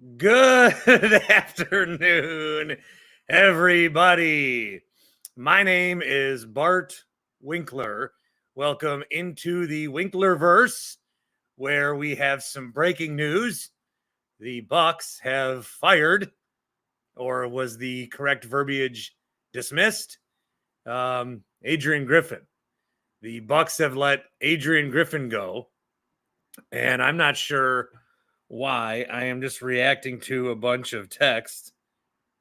Good afternoon, everybody. My name is Bart Winkler. Welcome into the Winklerverse, where we have some breaking news. The Bucks have fired, or was the correct verbiage dismissed? Adrian Griffin. The Bucks have let Adrian Griffin go, and I'm not sure why. I am just reacting to a bunch of text.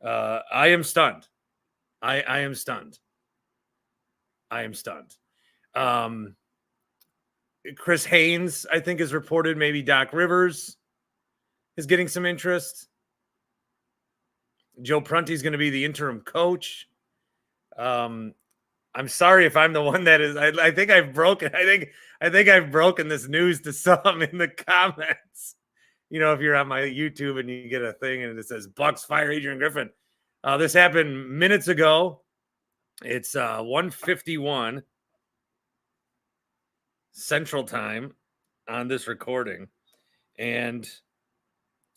I am stunned. I am stunned. I am stunned. Chris Haynes, I think, is reported. Maybe Doc Rivers is getting some interest. Joe Prunty is going to be the interim coach. I'm sorry if I'm the one that is. I think I've broken. I think I've broken this news to some in the comments. You know, if you're on my YouTube and you get a thing and it says Bucks fire Adrian Griffin. This happened minutes ago. It's 1:51 Central Time on this recording. And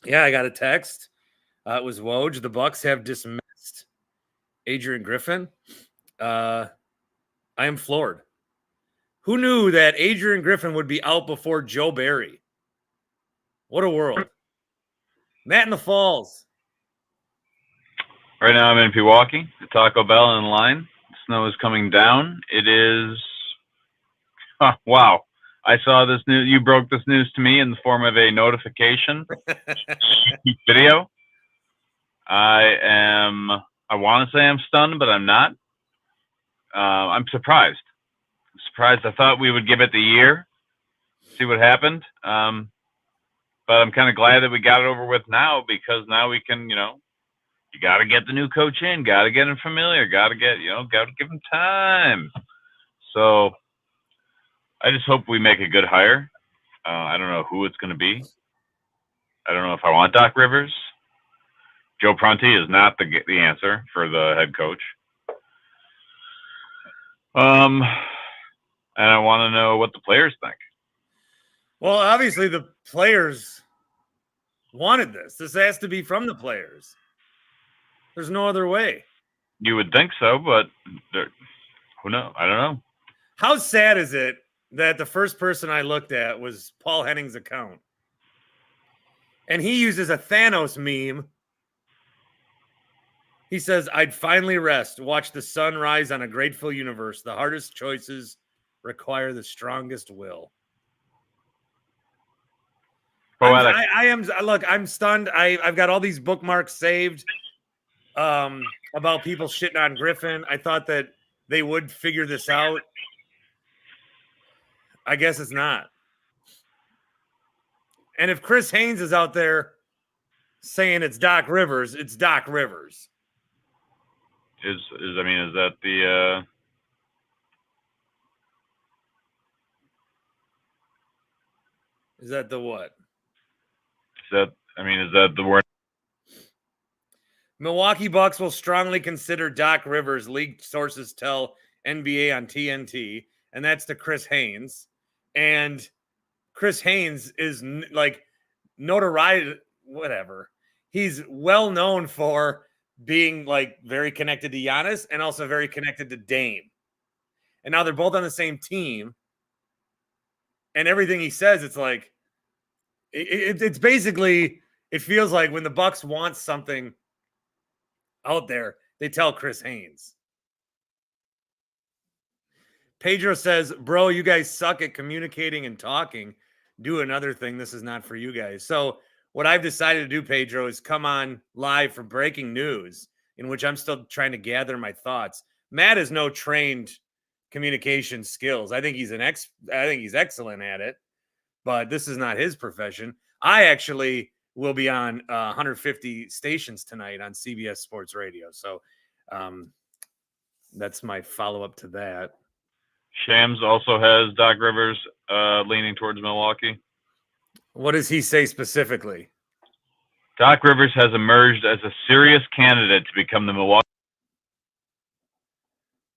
yeah, I got a text. It was Woj. The Bucks have dismissed Adrian Griffin. I am floored. Who knew that Adrian Griffin would be out before Joe Barry? What a world. Matt in the Falls. Right now I'm in Milwaukee, the Taco Bell in line. Snow is coming down. It is, wow. I saw this news. You broke this news to me in the form of a notification video. I want to say I'm stunned, but I'm not. I'm surprised. I thought we would give it the year, see what happened. But I'm kind of glad that we got it over with now, because now we can, you got to get the new coach in, got to get him familiar, got to give him time. So I just hope we make a good hire. I don't know who it's going to be. I don't know if I want Doc Rivers. Joe Prunty is not the answer for the head coach. And I want to know what the players think. Well, obviously the players wanted this. This has to be from the players. There's no other way. You would think so, but who knows? I don't know. How sad is it that the first person I looked at was Paul Henning's account? And he uses a Thanos meme. He says, "I'd finally rest, watch the sun rise on a grateful universe. The hardest choices require the strongest will." I'm stunned. I've got all these bookmarks saved about people shitting on Griffin. I thought that they would figure this out. I guess it's not. And if Chris Haynes is out there saying it's Doc Rivers, it's Doc Rivers. Is that the Is that the what? Is that the word? Milwaukee Bucks will strongly consider Doc Rivers, league sources tell NBA on TNT, and that's to Chris Haynes. And Chris Haynes is like notoriety, whatever. He's well known for being like very connected to Giannis and also very connected to Dame. And now they're both on the same team. And everything he says, it's like, it's basically, it feels like when the Bucks want something out there, they tell Chris Haynes. Pedro says, "Bro, you guys suck at communicating and talking. Do another thing. This is not for you guys." So what I've decided to do, Pedro, is come on live for breaking news, in which I'm still trying to gather my thoughts. Matt has no trained communication skills. I think he's excellent at it, but this is not his profession. I actually will be on 150 stations tonight on CBS Sports Radio. So that's my follow-up to that. Shams also has Doc Rivers leaning towards Milwaukee. What does he say specifically? Doc Rivers has emerged as a serious candidate to become the Milwaukee.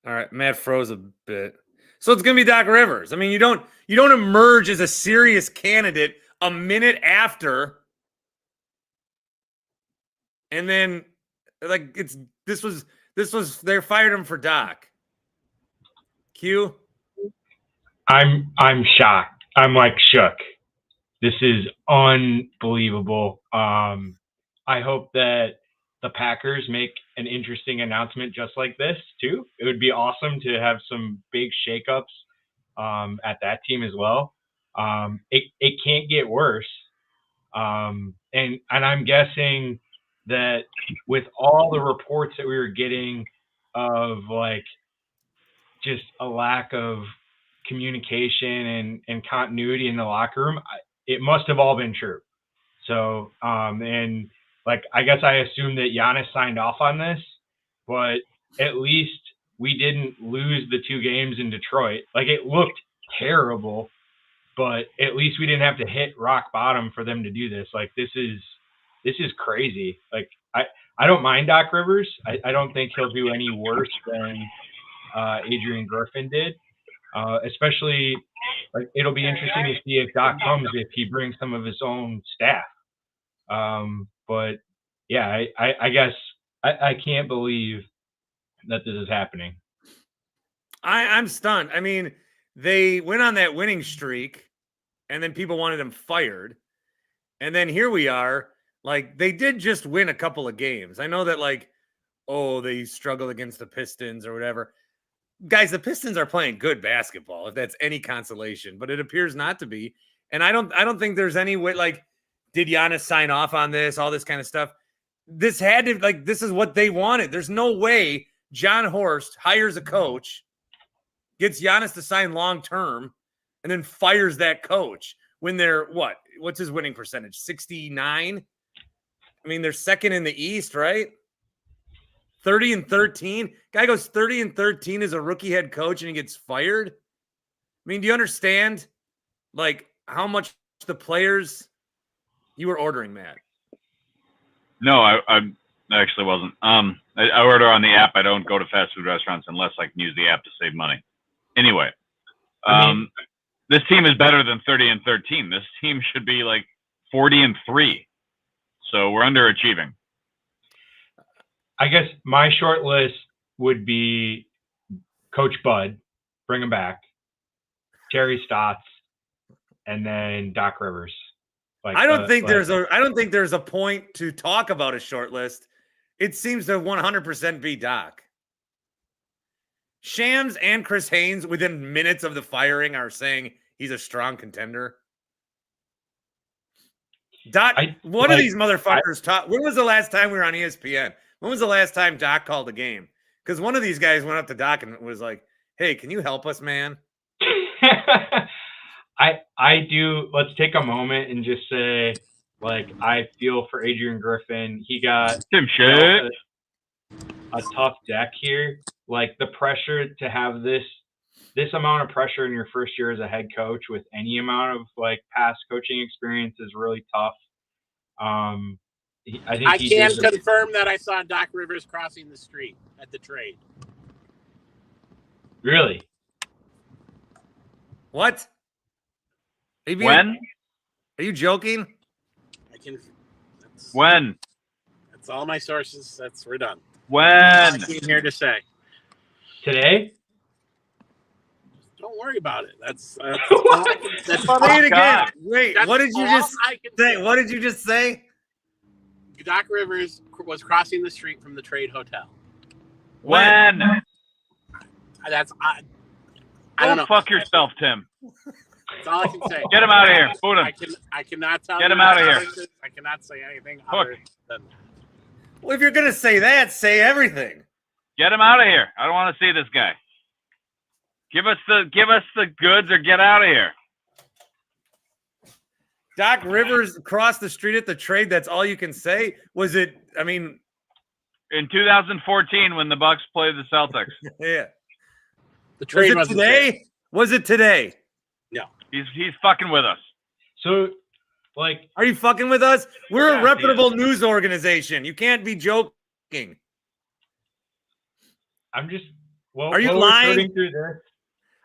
All right, Matt froze a bit. So it's going to be Doc Rivers. I mean, you don't emerge as a serious candidate a minute after And then like this was they fired him for Doc. Q. I'm shocked. I'm like shook. This is unbelievable. I hope that the Packers make an interesting announcement just like this too. It would be awesome to have some big shakeups at that team as well. It can't get worse. And I'm guessing that with all the reports that we were getting of like just a lack of communication and continuity in the locker room, it must have all been true. So, and like, I guess I assume that Giannis signed off on this, but at least we didn't lose the 2 games in Detroit. Like, it looked terrible, but at least we didn't have to hit rock bottom for them to do this. Like, this is crazy. Like, I don't mind Doc Rivers. I don't think he'll do any worse than Adrian Griffin did. Especially, like, it'll be interesting to see if Doc comes, if he brings some of his own staff. But yeah, I guess I can't believe that this is happening. I'm stunned. I mean, they went on that winning streak, and then people wanted him fired. And then here we are. Like, they did just win a couple of games. I know that, like, oh, they struggled against the Pistons or whatever. Guys, the Pistons are playing good basketball, if that's any consolation, but it appears not to be. And I don't think there's any way, like, did Giannis sign off on this, all this kind of stuff? This had to, like, this is what they wanted. There's no way John Horst hires a coach, gets Giannis to sign long-term, and then fires that coach when they're, what's his winning percentage? 69? I mean, they're second in the East, right? 30-13. Guy goes 30-13 as a rookie head coach and he gets fired. I mean, do you understand, like, how much the players you were ordering, Matt? No, I actually wasn't. I order on the app. I don't go to fast food restaurants unless I can use the app to save money. Anyway, this team is better than 30-13. This team should be like 40-3. So we're underachieving. I guess my short list would be Coach Bud, bring him back, Terry Stotts, and then Doc Rivers. Like, I don't think there's a point to talk about a short list. It seems to 100% be Doc. Shams and Chris Haynes, within minutes of the firing, are saying he's a strong contender. Doc, one of these motherfuckers talk. When was the last time we were on ESPN? When was the last time Doc called a game? Because one of these guys went up to Doc and was like, "Hey, can you help us, man?" I do. Let's take a moment and just say, like, I feel for Adrian Griffin. He got a tough deck here. Like, the pressure to have this amount of pressure in your first year as a head coach with any amount of, like, past coaching experience is really tough. I can confirm that I saw Doc Rivers crossing the street at the trade. Really? What? When? Are you joking? When? That's all my sources. We're done. When? I came here to say. Today? Don't worry about it. That's say it again. Wait, what did you just say? What did you just say? Doc Rivers was crossing the street from the Trade Hotel. When? I don't know. Fuck yourself, Tim. That's all I can say. Get him out of here. Boot him. I cannot tell. Get him out of here. I cannot say anything other than that. Well, if you're gonna say that, say everything. Get him out of here. I don't want to see this guy. Give us the goods or get out of here. Doc Rivers crossed the street at the trade. That's all you can say. Was it? I mean, in 2014 when the Bucks played the Celtics. Yeah. The trade was it today? There. Was it today? No. He's fucking with us. So, like, are you fucking with us? We're a reputable news organization. You can't be joking. I'm just. Well, are you lying?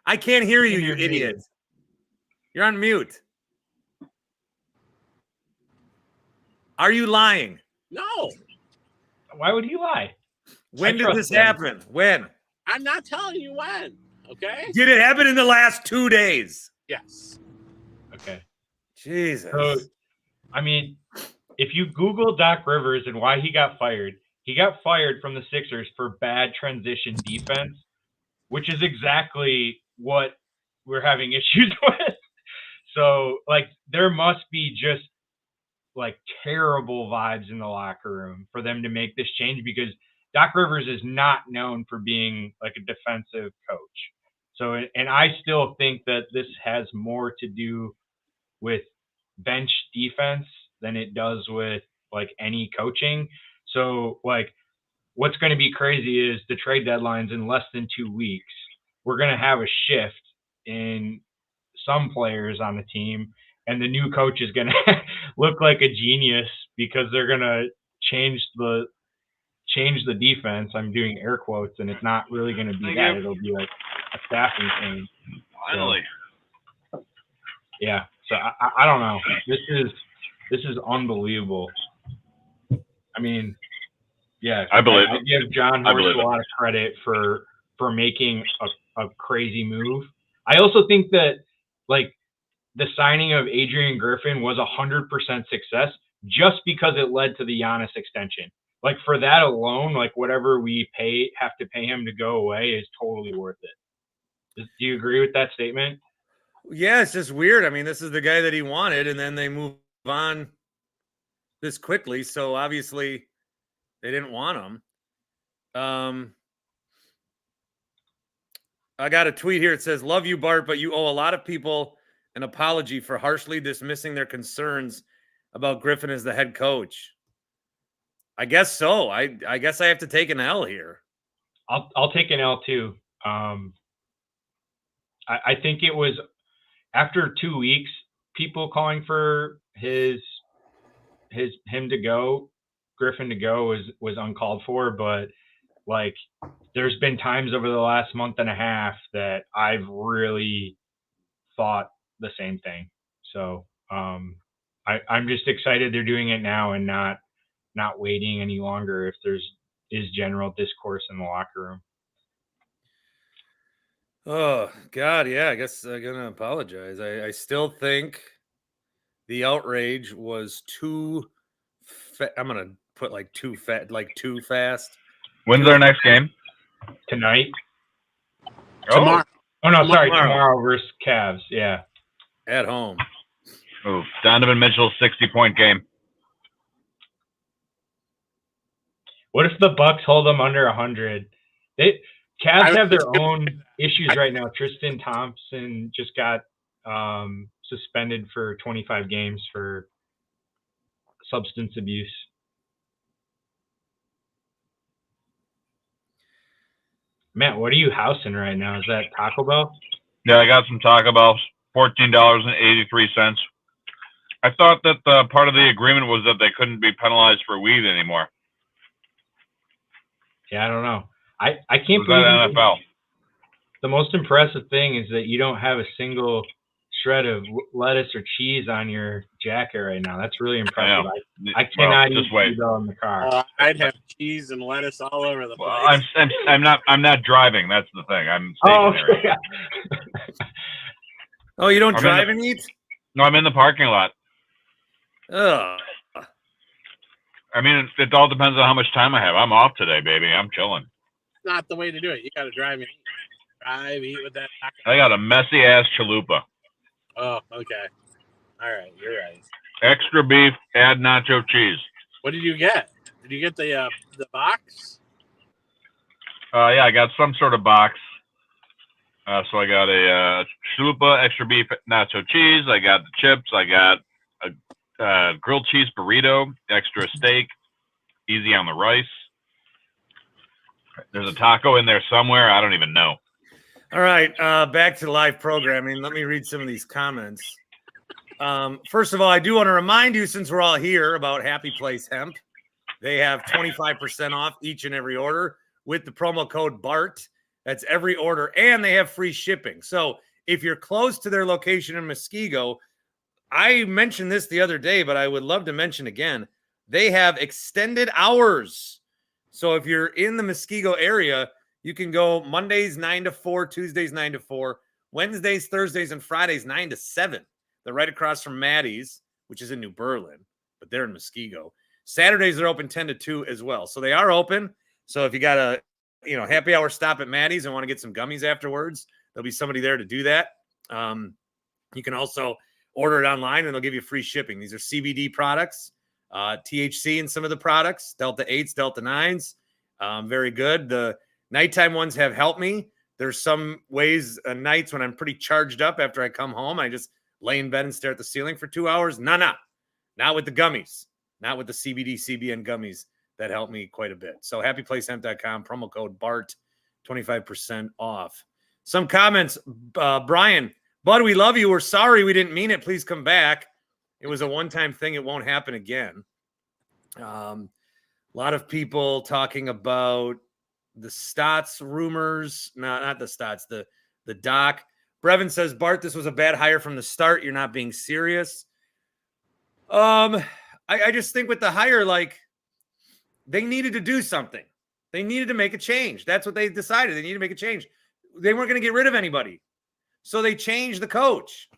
I can't hear you, you idiot. You're on mute. Are you lying? No. Why would he lie? When did trust this him. happen? When? I'm not telling you when. Okay. Did it happen in the last 2 days? Yes. Okay. Jesus. So, I mean, if you Google Doc Rivers and why he got fired from the Sixers for bad transition defense, which is exactly what we're having issues with. So, like, there must be just, like, terrible vibes in the locker room for them to make this change, because Doc Rivers is not known for being, like, a defensive coach. So, and I still think that this has more to do with bench defense than it does with, like, any coaching. So, like, what's going to be crazy is the trade deadline's in less than 2 weeks. We're going to have a shift in some players on the team, and the new coach is going to look like a genius because they're going to change the defense. I'm doing air quotes, and it's not really going to be that. It'll be like a staffing thing. Finally. So, yeah. So I don't know. This is unbelievable. I mean, yeah. I believe I give John Horst a lot of credit for making a crazy move. I also think that, like, the signing of Adrian Griffin was 100% success just because it led to the Giannis extension. Like, for that alone, like, whatever we have to pay him to go away is totally worth it. Do you agree with that statement? Yeah, it's just weird. I mean, this is the guy that he wanted, and then they move on this quickly. So obviously they didn't want him. I got a tweet here. It says, "Love you, Bart, but you owe a lot of people an apology for harshly dismissing their concerns about Griffin as the head coach." I guess so. I guess I have to take an L here. I'll take an L too. I think it was after 2 weeks, people calling for him to go, Griffin to go was uncalled for, but, like, there's been times over the last month and a half that I've really thought the same thing. So I'm just excited they're doing it now and not waiting any longer if is general discourse in the locker room. Oh, God, yeah, I guess I'm going to apologize. I still think the outrage was too I'm going to put, like, too fast. When's their next game? Tonight? Tomorrow. Oh, no, sorry, tomorrow versus Cavs, yeah. At home. Oh, Donovan Mitchell's 60-point game. What if the Bucks hold them under 100? Cavs have their own issues right now. Tristan Thompson just got suspended for 25 games for substance abuse. Matt, what are you housing right now? Is that Taco Bell? Yeah, I got some Taco Bell, $14.83. I thought that part of the agreement was that they couldn't be penalized for weed anymore. Yeah, I don't know. I can't believe that NFL. The most impressive thing is that you don't have a single shred of lettuce or cheese on your jacket right now. That's really impressive. I cannot eat Taco in the car. I'd have cheese and lettuce all over the place. I'm not driving. That's the thing. I'm stationary. Oh, you don't drive and eat? No, I'm in the parking lot. Ugh. I mean, it all depends on how much time I have. I'm off today, baby. I'm chilling. It's not the way to do it. You got to drive and eat. Drive, eat with that taco. I got a messy ass chalupa. Oh, okay. All right, you're right. Extra beef, add nacho cheese. What did you get? Did you get the box? Yeah, I got some sort of box. So I got a chalupa, extra beef, nacho cheese. I got the chips. I got a grilled cheese burrito, extra steak, easy on the rice. There's a taco in there somewhere. I don't even know. All right, back to live programming. Let me read some of these comments. First of all, I do want to remind you, since we're all here, about Happy Place Hemp. They have 25% off each and every order with the promo code BART. That's every order, and they have free shipping. So if you're close to their location in Muskego, I mentioned this the other day, but I would love to mention again. They have extended hours So if you're in the Muskego area, you can go Mondays 9 to 4, Tuesdays 9 to 4, Wednesdays, Thursdays, and Fridays 9 to 7. They're right across from Maddie's, which is in New Berlin, but they're in Muskego. Saturdays are open 10 to 2 as well. So they are open. So if you got a happy hour stop at Maddie's and want to get some gummies afterwards, there'll be somebody there to do that. You can also order it online and they'll give you free shipping. These are CBD products, THC in some of the products, Delta 8s, Delta 9s. Very good. The nighttime ones have helped me. There's some ways nights when I'm pretty charged up after I come home, I just lay in bed and stare at the ceiling for 2 hours. Not with the gummies, not with the CBD, CBN gummies. That helped me quite a bit. So happyplacehemp.com, promo code BART, 25% off. Some comments. Brian, Bud, we love you. We're sorry we didn't mean it. Please come back. It was a one-time thing. It won't happen again. A lot of people talking about the Stotts rumors. No, not the Stotts, the Doc. Brevin says, Bart, this was a bad hire from the start. You're not being serious. I just think with the hire, like, they needed to do something. They needed to make a change. That's what they decided. They needed to make a change. They weren't going to get rid of anybody. So they changed the coach.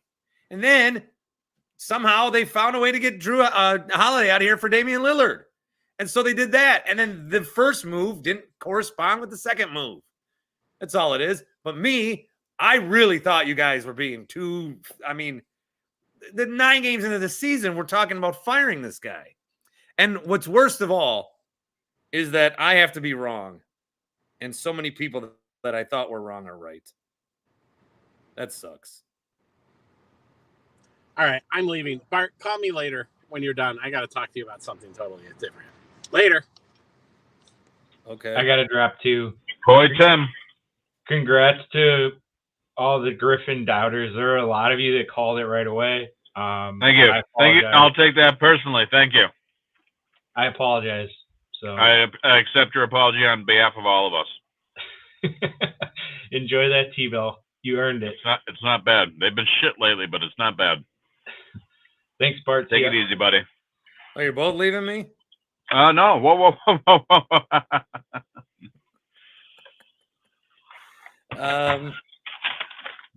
And then somehow they found a way to get Drew Holiday out of here for Damian Lillard. And so they did that. And then the first move didn't correspond with the second move. That's all it is. But I really thought you guys were being too, the 9 games into the season, we're talking about firing this guy. And what's worst of all is that I have to be wrong. And so many people that I thought were wrong are right. That sucks. All right, I'm leaving. Bart, call me later when you're done. I got to talk to you about something totally different. Later. Okay. I got to drop too. Boy, Tim. Congrats to all the Griffin doubters. There are a lot of you that called it right away. Thank you. Thank you. I'll take that personally. Thank you. I apologize. So I accept your apology on behalf of all of us. Enjoy that T-bill. You earned it. It's not bad. They've been shit lately, but it's not bad. Thanks, Bart. Take it easy, buddy. Oh, you're both leaving me? No. Whoa.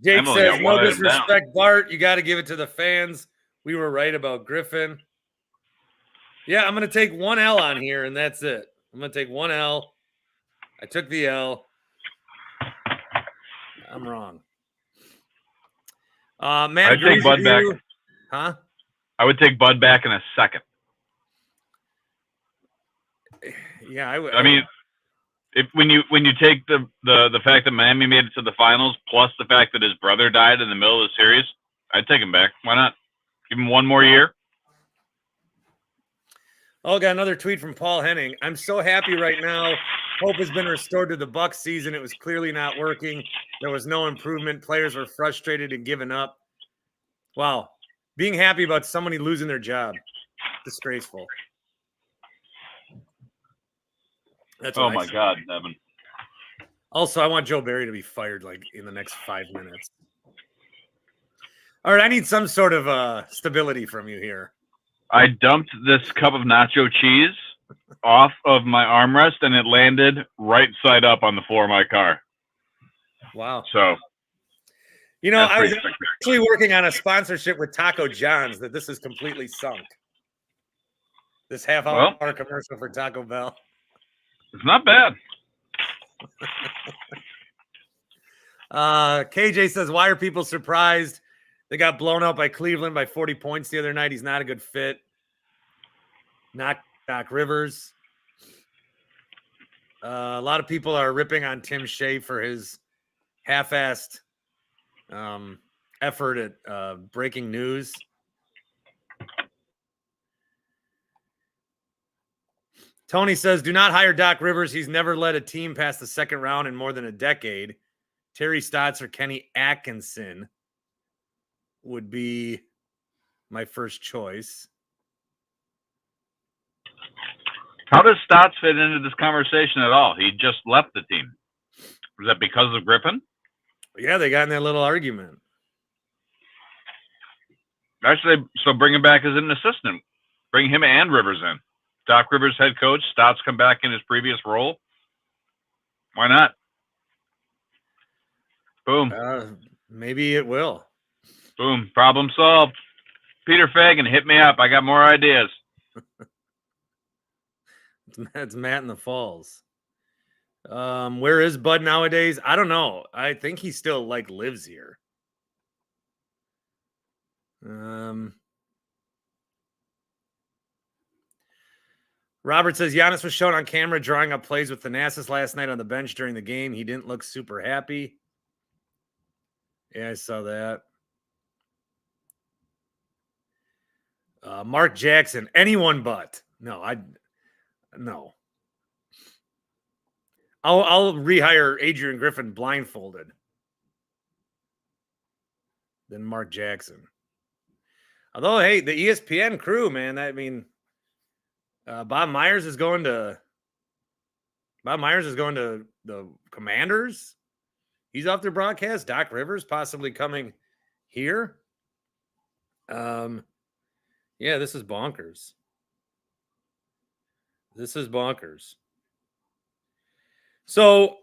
Jake Emily, says, I no wanted it disrespect, Bart. You got to give it to the fans. We were right about Griffin. Yeah, I'm going to take one L on here, and that's it. I'm going to take one L. I took the L. I'm wrong. Matt, I'd take Bud back. Huh? I would take Bud back in a second. Yeah, I would. I mean, when you take the fact that Miami made it to the finals, plus the fact that his brother died in the middle of the series, I'd take him back. Why not? Give him one more year. Oh, got another tweet from Paul Henning. I'm so happy right now. Hope has been restored to the Bucks season. It was clearly not working. There was no improvement. Players were frustrated and given up. Wow. Being happy about somebody losing their job. Disgraceful. That's Oh, my God, Evan. Also, I want Joe Barry to be fired like in the next 5 minutes. All right, I need some sort of stability from you here. I dumped this cup of nacho cheese off of my armrest, and it landed right side up on the floor of my car. Wow. So, I was actually working on a sponsorship with Taco John's that this is completely sunk. This half-hour commercial for Taco Bell. It's not bad. KJ says, why are people surprised? They got blown out by Cleveland by 40 points the other night. He's not a good fit. Not Doc Rivers. A lot of people are ripping on Tim Shea for his half-assed effort at breaking news. Tony says, do not hire Doc Rivers. He's never led a team past the second round in more than a decade. Terry Stotts or Kenny Atkinson would be my first choice. How does Stotts fit into this conversation at all? He just left the team. Was that because of Griffin? Yeah, they got in that little argument. Actually, so bring him back as an assistant. Bring him and Rivers in. Doc Rivers head coach, Stotts come back in his previous role. Why not? Boom. Maybe it will. Boom. Problem solved. Peter Fagan, hit me up. I got more ideas. It's Matt in the Falls. Where is Bud nowadays? I don't know. I think he still lives here. Robert says Giannis was shown on camera drawing up plays with Thanasis last night on the bench during the game. He didn't look super happy. Yeah, I saw that. Mark Jackson, anyone but. No. I'll rehire Adrian Griffin blindfolded than Mark Jackson. Although, hey, the ESPN crew, man, Bob Myers is going to the Commanders. He's off their broadcast. Doc Rivers possibly coming here. Yeah, this is bonkers. So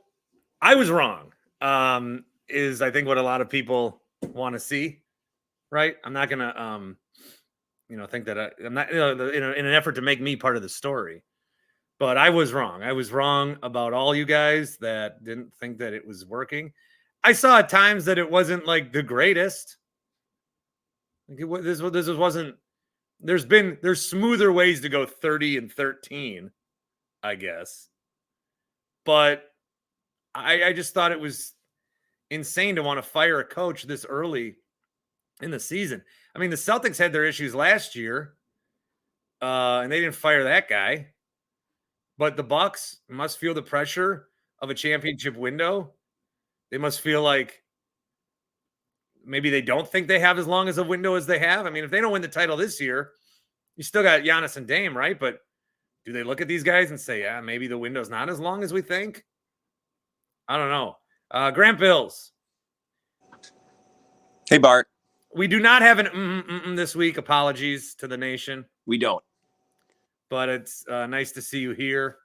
I was wrong, is I think what a lot of people want to see, right? I'm not going to, think that I'm not, in an effort to make me part of the story, but I was wrong. I was wrong about all you guys that didn't think that it was working. I saw at times that it wasn't the greatest. This wasn't, there's smoother ways to go 30-13, I guess. But I just thought it was insane to want to fire a coach this early in the season. I mean, the Celtics had their issues last year, and they didn't fire that guy. But the Bucks must feel the pressure of a championship window. They must feel like maybe they don't think they have as long as a window as they have. I mean, if they don't win the title this year, you still got Giannis and Dame, right? But do they look at these guys and say, yeah, maybe the window's not as long as we think? I don't know. Grant Bills. Hey, Bart. We do not have an this week. Apologies to the nation. We don't. But it's nice to see you here.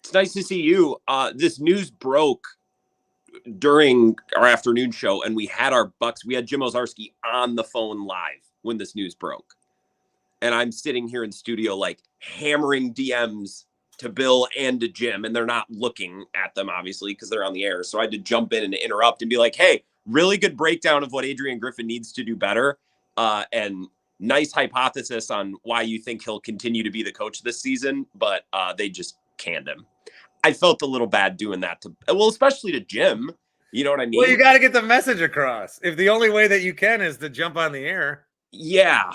It's nice to see you. This news broke during our afternoon show, and we had our Bucks. We had Jim Ozarski on the phone live when this news broke. And I'm sitting here in studio, hammering DMs to Bill and to Jim, and they're not looking at them, obviously, because they're on the air. So I had to jump in and interrupt and be like, hey, really good breakdown of what Adrian Griffin needs to do better. And nice hypothesis on why you think he'll continue to be the coach this season, but they just canned him. I felt a little bad doing that especially to Jim. You know what I mean? Well, you got to get the message across. If the only way that you can is to jump on the air. Yeah.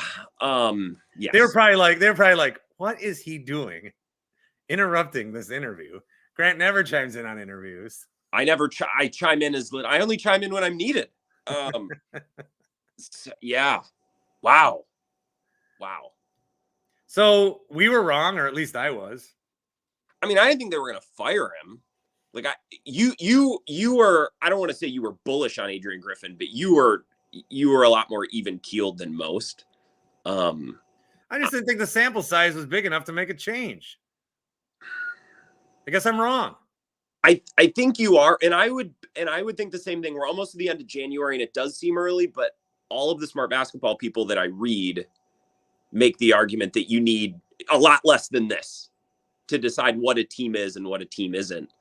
Yes. They're probably like, what is he doing? Interrupting this interview. Grant never chimes in on interviews. I never I chime in I only chime in when I'm needed. Yeah. Wow. So we were wrong, or at least I was. I mean, I didn't think they were going to fire him. You were, I don't want to say you were bullish on Adrian Griffin, but you were a lot more even keeled than most. I just didn't think the sample size was big enough to make a change. I guess I'm wrong. I think you are, and I would think the same thing. We're almost at the end of January, and it does seem early, but all of the smart basketball people that I read make the argument that you need a lot less than this to decide what a team is and what a team isn't.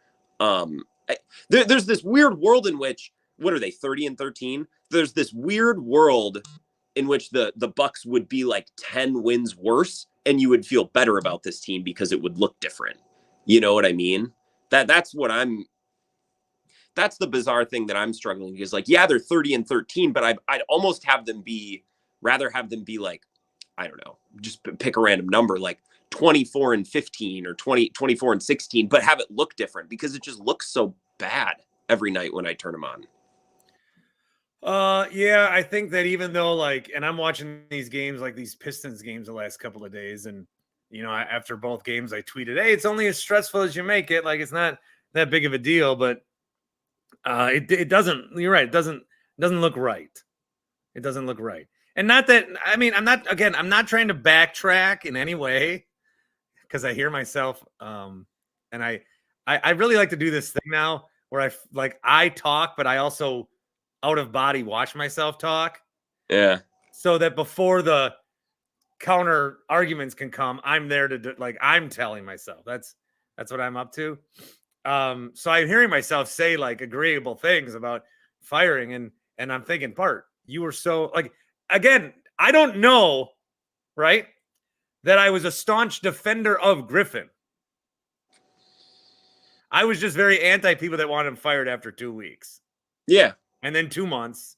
There's this weird world in which, what are they, 30-13? There's this weird world in which the Bucks would be 10 wins worse, and you would feel better about this team because it would look different. You know what I mean? That's the bizarre thing that I'm struggling with, is yeah, they're 30-13, but I'd almost rather have them be I don't know, just pick a random number, 24-15 or 24-16, but have it look different, because it just looks so bad every night when I turn them on. Yeah, I think that even though and I'm watching these games, these Pistons games the last couple of days, and after both games I tweeted, hey, it's only as stressful as you make it. It's not that big of a deal, but it doesn't, you're right, it doesn't look right. It doesn't look right. And not that, I mean, I'm not trying to backtrack in any way. because I hear myself. And I really like to do this thing now where I talk, but I also out of body watch myself talk. Yeah. So that before the counter arguments can come, I'm there to I'm telling myself that's what I'm up to. So I'm hearing myself say like agreeable things about firing, and I'm thinking, Bart, you were so again, I don't know, right, that I was a staunch defender of Griffin. I was just very anti people that wanted him fired after 2 weeks. Yeah. And then 2 months.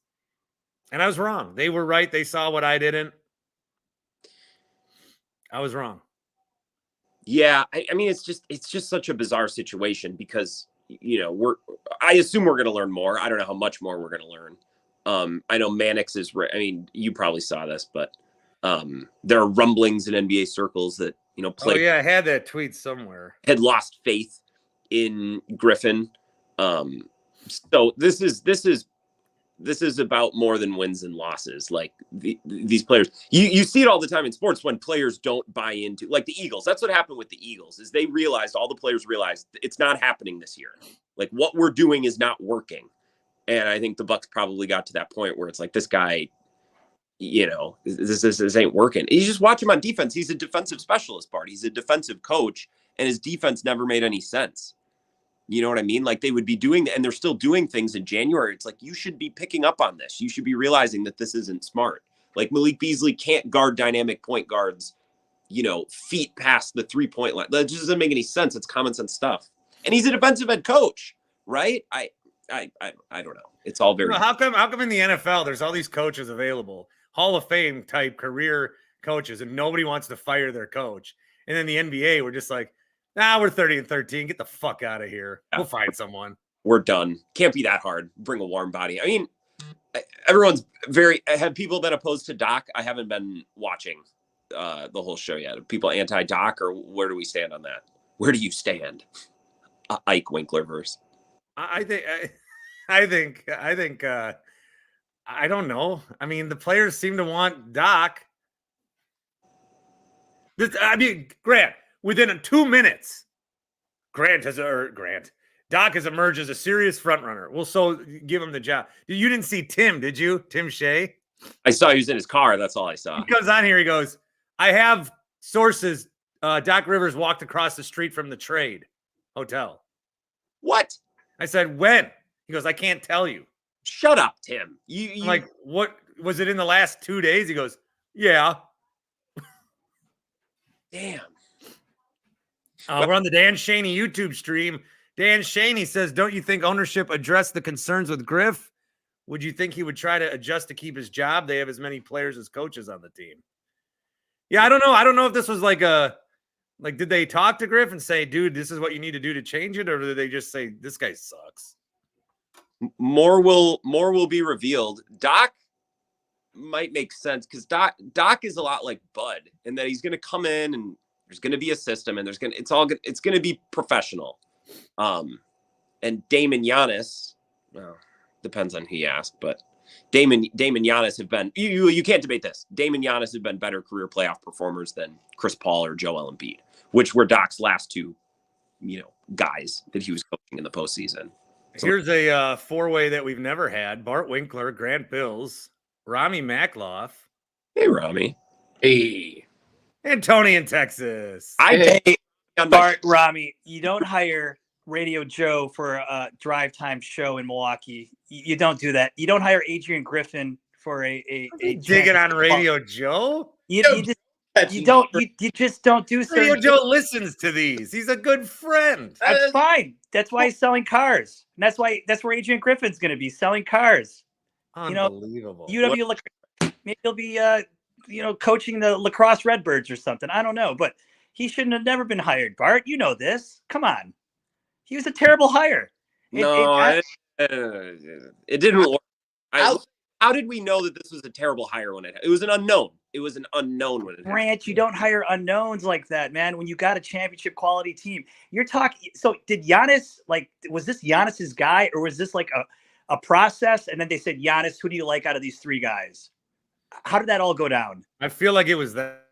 And I was wrong. They were right. They saw what I didn't. I was wrong. Yeah. I mean, it's just such a bizarre situation because, I assume we're going to learn more. I don't know how much more we're going to learn. I know Mannix is, you probably saw this, but there are rumblings in NBA circles that, players I had that tweet somewhere. Had lost faith in Griffin. So this is about more than wins and losses. Like these players, you see it all the time in sports when players don't buy into, like the Eagles. That's what happened with the Eagles is all the players realized it's not happening this year. Like what we're doing is not working. And I think the Bucks probably got to that point where it's like, this guy, this ain't working. You just watch him on defense. He's a defensive specialist, Bart. He's a defensive coach, and his defense never made any sense. You know what I mean? Like they would be doing, and they're still doing things in January. It's like, you should be picking up on this. You should be realizing that this isn't smart. Like Malik Beasley can't guard dynamic point guards, feet past the 3-point line. That just doesn't make any sense. It's common sense stuff. And he's a defensive head coach, right? I don't know. It's all very. How come in the NFL there's all these coaches available, Hall of Fame type career coaches, and nobody wants to fire their coach? And then the NBA, we're just like, nah, we're 30-13. Get the fuck out of here. We'll find someone. We're done. Can't be that hard. Bring a warm body. I mean, everyone's have people been opposed to Doc? I haven't been watching the whole show yet. Are people anti-Doc, or where do we stand on that? Where do you stand? Ike Winkler verse. I think I don't know. I mean, the players seem to want Doc. Grant, within 2 minutes, Doc has emerged as a serious front runner. We'll so give him the job. You didn't see Tim, did you? Tim Shea? I saw he was in his car. That's all I saw. He comes on here. He goes, I have sources. Doc Rivers walked across the street from the Trade Hotel. What? I said, when? He goes, I can't tell you. Shut up, Tim. I'm like, what? Was it in the last 2 days? He goes, yeah. Damn. We're on the Dan Shaney YouTube stream. Dan Shaney says, don't you think ownership addressed the concerns with Griff? Would you think he would try to adjust to keep his job? They have as many players as coaches on the team. Yeah, I don't know. I don't know if this was did they talk to Griff and say, dude, this is what you need to do to change it? Or did they just say, this guy sucks? More will be revealed. Doc might make sense because Doc is a lot like Bud in that he's going to come in and there's going to be a system and it's going to be professional. And Damian Giannis, well, depends on who you ask, but Damian Giannis have been, you can't debate this. Damian Giannis have been better career playoff performers than Chris Paul or Joel Embiid, which were Doc's last two, guys that he was coaching in the postseason. So, here's a four-way that we've never had. Bart Winkler, Grant Bills, Rami Makloff. Hey, Rami. Hey. And Tony in Texas. Bart, Rami, you don't hire Radio Joe for a drive time show in Milwaukee. You don't do that. You don't hire Adrian Griffin for a digging on Radio Joe. You just don't do so. Radio Joe listens to these. He's a good friend. That's fine. That's why he's selling cars. And that's where Adrian Griffin's going to be selling cars. Unbelievable. Maybe he'll be coaching the lacrosse Redbirds or something. I don't know, but he shouldn't have never been hired. Bart, you know this. Come on. He was a terrible hire. It didn't work. How did we know that this was a terrible hire when it was an unknown? It was an unknown when it happened. Grant, you don't hire unknowns like that, man. When you got a championship quality team, you're talking. So did Giannis, was this Giannis's guy, or was this like a process? And then they said, Giannis, who do you like out of these three guys? How did that all go down? I feel like it was that.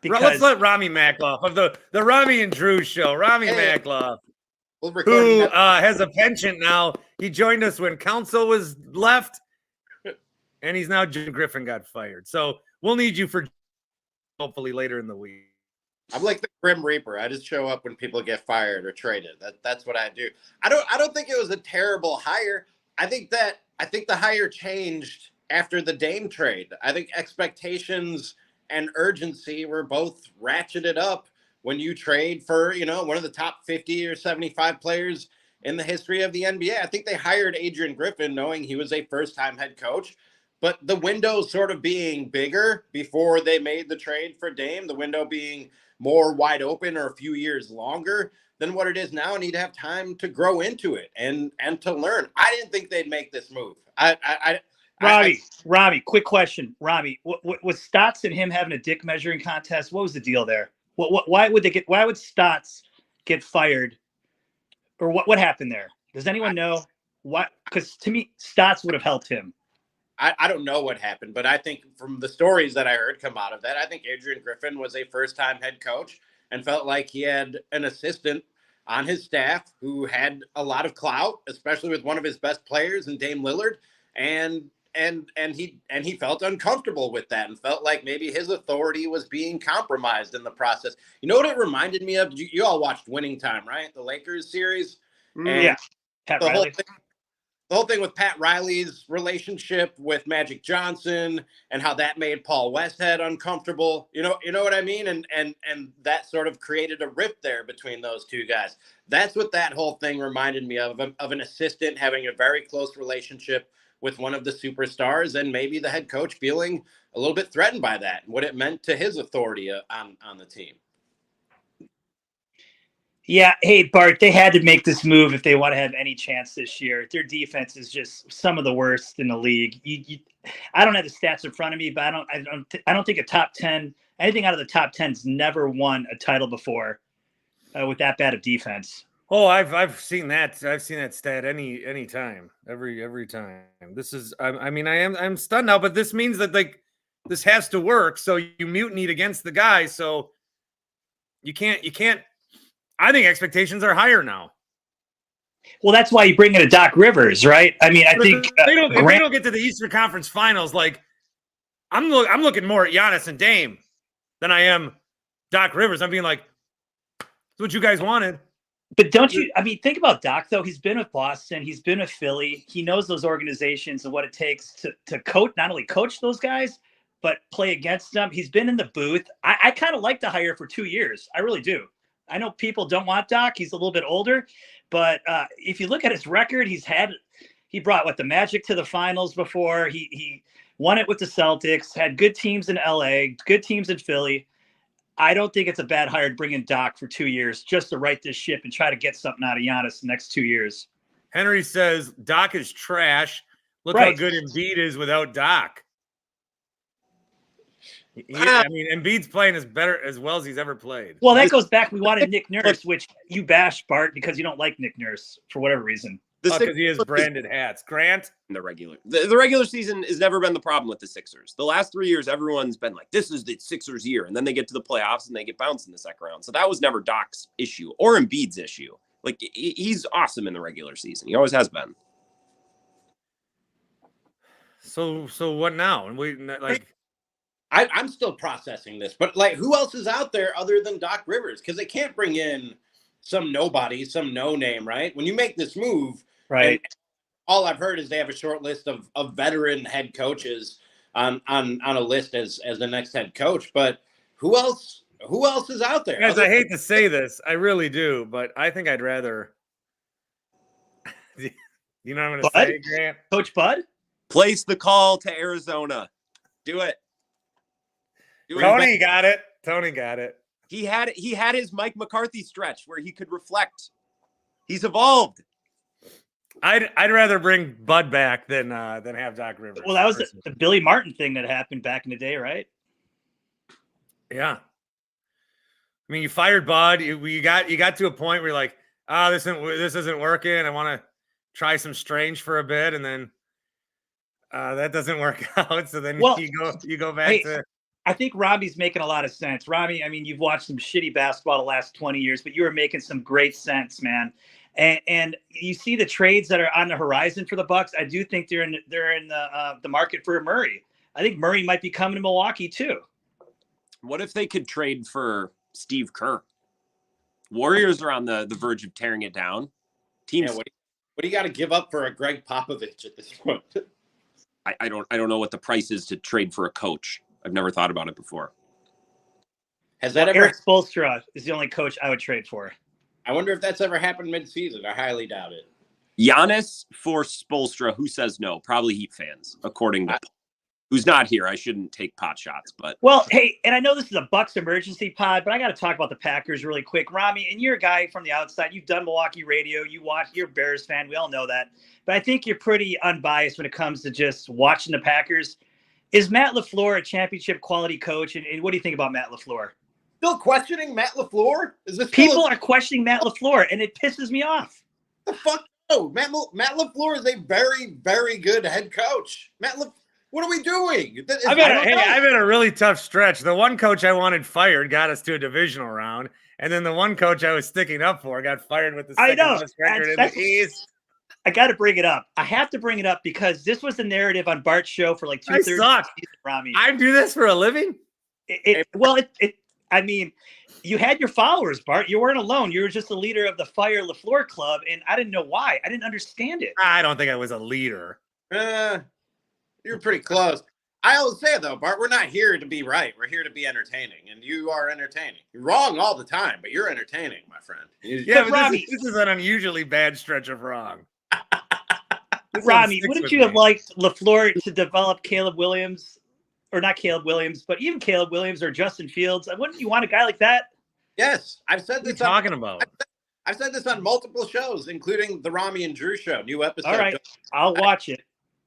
Let's let Rami Makloff of the Rami and Drew show. Rami Makloff, who has a penchant now. He joined us when Council was left, and he's now Griffin got fired. So we'll need you for hopefully later in the week. I'm like the Grim Reaper. I just show up when people get fired or traded. That's what I do. I don't think it was a terrible hire. I think the hire changed after the Dame trade. I think expectations and urgency were both ratcheted up when you trade for, one of the top 50 or 75 players in the history of the NBA. I think they hired Adrian Griffin knowing he was a first-time head coach. But the window sort of being bigger before they made the trade for Dame, the window being more wide open or a few years longer than what it is now, and he'd have time to grow into it and to learn. I didn't think they'd make this move. Robbie, quick question. Robbie, was Stotts and him having a dick measuring contest? What was the deal there? Why would Stotts get fired? Or what happened there? Does anyone know? What? Because to me, Stotts would have helped him. I don't know what happened, but I think from the stories that I heard come out of that, I think Adrian Griffin was a first-time head coach and felt like he had an assistant on his staff who had a lot of clout, especially with one of his best players in Dame Lillard, and he felt uncomfortable with that and felt like maybe his authority was being compromised in the process. You know what it reminded me of? You all watched Winning Time, right? The Lakers series. And yeah, Pat Riley. The whole thing with Pat Riley's relationship with Magic Johnson and how that made Paul Westhead uncomfortable. You know what I mean? And that sort of created a rift there between those two guys. That's what that whole thing reminded me of an assistant having a very close relationship with one of the superstars and maybe the head coach feeling a little bit threatened by that and what it meant to his authority on the team. Yeah. Hey, Bart, they had to make this move if they want to have any chance this year. Their defense is just some of the worst in the league. I don't have the stats in front of me, but I don't think a top 10, anything out of the top 10's never won a title before with that bad of defense. Oh, I've seen that. I've seen that stat any time, every time. This is, I'm stunned now, but this means that this has to work. So you mutinied against the guy. So you can't. I think expectations are higher now. Well, that's why you bring in a Doc Rivers, right? I mean, I think if they don't get to the Eastern Conference Finals, I'm looking more at Giannis and Dame than I am Doc Rivers. I'm being like, that's what you guys wanted. But don't you? I mean, think about Doc though. He's been with Boston. He's been with Philly. He knows those organizations and what it takes to coach, not only coach those guys, but play against them. He's been in the booth. I kind of like to hire for 2 years. I really do. I know people don't want Doc. He's a little bit older, but if you look at his record, he brought the Magic to the finals before. He won it with the Celtics, had good teams in LA, good teams in Philly. I don't think it's a bad hire to bring in Doc for 2 years just to right this ship and try to get something out of Giannis the next 2 years. Henry says Doc is trash. Look Right. how good Embiid is without Doc. Embiid's playing as well as he's ever played. Well, that goes back. We wanted Nick Nurse, which you bash, Bart, because you don't like Nick Nurse for whatever reason. Because he has branded hats. Grant? The regular season has never been the problem with the Sixers. The last 3 years, everyone's been like, this is the Sixers year. And then they get to the playoffs and they get bounced in the second round. So that was never Doc's issue or Embiid's issue. He's awesome in the regular season. He always has been. So what now? And I'm still processing this, but who else is out there other than Doc Rivers? Because they can't bring in some nobody, some no name, right? When you make this move, right? All I've heard is they have a short list of veteran head coaches on a list as the next head coach. But who else is out there? Guys, I hate to say this, I really do, but I think I'd rather. You know what I'm going to say, Grant? Coach Bud? Place the call to Arizona. Do it. Tony got it. He had his Mike McCarthy stretch where he could reflect. He's evolved. I'd rather bring Bud back than have Doc Rivers. Well, that was the Billy Martin thing that happened back in the day, right? Yeah. I mean, you fired Bud. You got to a point where you're like, this isn't working. I want to try some Strange for a bit, and then that doesn't work out. So then you go back to. I think Robbie's making a lot of sense. Robbie, I mean, you've watched some shitty basketball the last 20 years, but you are making some great sense, man. And you see the trades that are on the horizon for the Bucks. I do think they're in the market for Murray. I think Murray might be coming to Milwaukee too. What if they could trade for Steve Kerr? Warriors are on the verge of tearing it down. Teams. Yeah, what do you got to give up for a Greg Popovich at this point? I don't know what the price is to trade for a coach. I've never thought about it before. Has that ever? Eric Spoelstra is the only coach I would trade for. I wonder if that's ever happened mid-season. I highly doubt it. Giannis for Spoelstra. Who says no? Probably Heat fans, according to who's not here. I shouldn't take pot shots, but well, hey, and I know this is a Bucks emergency pod, but I got to talk about the Packers really quick. Rami, and you're a guy from the outside. You've done Milwaukee radio. You're a Bears fan. We all know that. But I think you're pretty unbiased when it comes to just watching the Packers. Is Matt LaFleur a championship quality coach? And what do you think about Matt LaFleur? Still questioning Matt LaFleur? Is this people are questioning Matt LaFleur, and it pisses me off. The fuck no! Matt LaFleur is a very, very good head coach. What are we doing? I've had a really tough stretch. The one coach I wanted fired got us to a divisional round, and then the one coach I was sticking up for got fired with the second best record in the East. I got to bring it up. I have to bring it up because this was the narrative on Bart's show for like 2/3. I do this for a living. I mean, you had your followers, Bart. You weren't alone. You were just the leader of the Fire LaFleur Club, and I didn't know why. I didn't understand it. I don't think I was a leader. You're pretty close. I always say, though, Bart, we're not here to be right. We're here to be entertaining, and you are entertaining. You're wrong all the time, but you're entertaining, my friend. Yeah, but Robbie, this is an unusually bad stretch of wrong. Robbie, wouldn't you have liked LaFleur to develop Caleb Williams? Or not Caleb Williams, but even Caleb Williams or Justin Fields. Wouldn't you want a guy like that? Yes. I've said this. What are you talking about? I've said this on multiple shows, including the Rami and Drew show. New episode. All right. I'll watch it.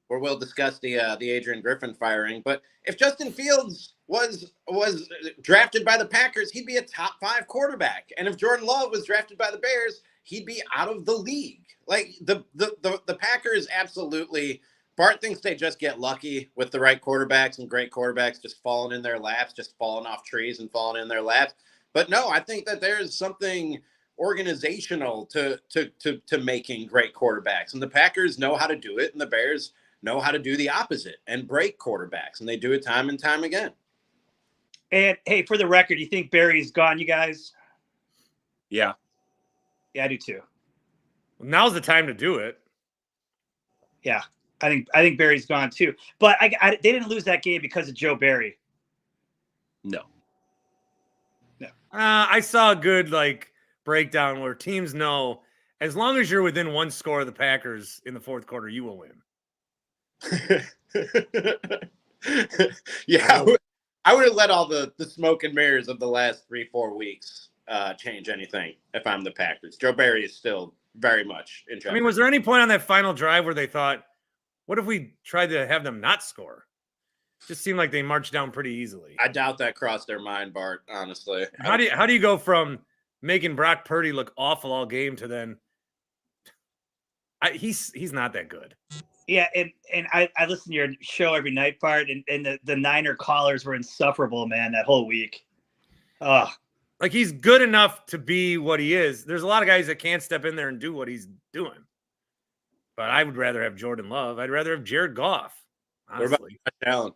Where we'll discuss the Adrian Griffin firing. But if Justin Fields was drafted by the Packers, he'd be a top 5 quarterback. And if Jordan Love was drafted by the Bears, he'd be out of the league. Like the Packers absolutely. Bart thinks they just get lucky with the right quarterbacks and great quarterbacks just falling in their laps, just falling off trees and falling in their laps. But no, I think that there's something organizational to making great quarterbacks. And the Packers know how to do it, and the Bears know how to do the opposite and break quarterbacks. And they do it time and time again. And, hey, for the record, you think Barry's gone, you guys? Yeah. Yeah, I do too. Now's the time to do it. Yeah. I think Barry's gone too, but they didn't lose that game because of Joe Barry. No. I saw a good breakdown where teams know as long as you're within 1 score of the Packers in the fourth quarter, you will win. Yeah, I would have let all the smoke and mirrors of the last 3-4 weeks change anything if I'm the Packers. Joe Barry is still very much in charge. I mean, was there any point on that final drive where they thought, what if we tried to have them not score? Just seemed like they marched down pretty easily. I doubt that crossed their mind, Bart, honestly. How do you go from making Brock Purdy look awful all game to then he's not that good. Yeah, and I listen to your show every night, Bart, and the Niner callers were insufferable, man, that whole week. Like he's good enough to be what he is. There's a lot of guys that can't step in there and do what he's doing. But I would rather have Jordan Love. I'd rather have Jared Goff, honestly. What about Josh Allen?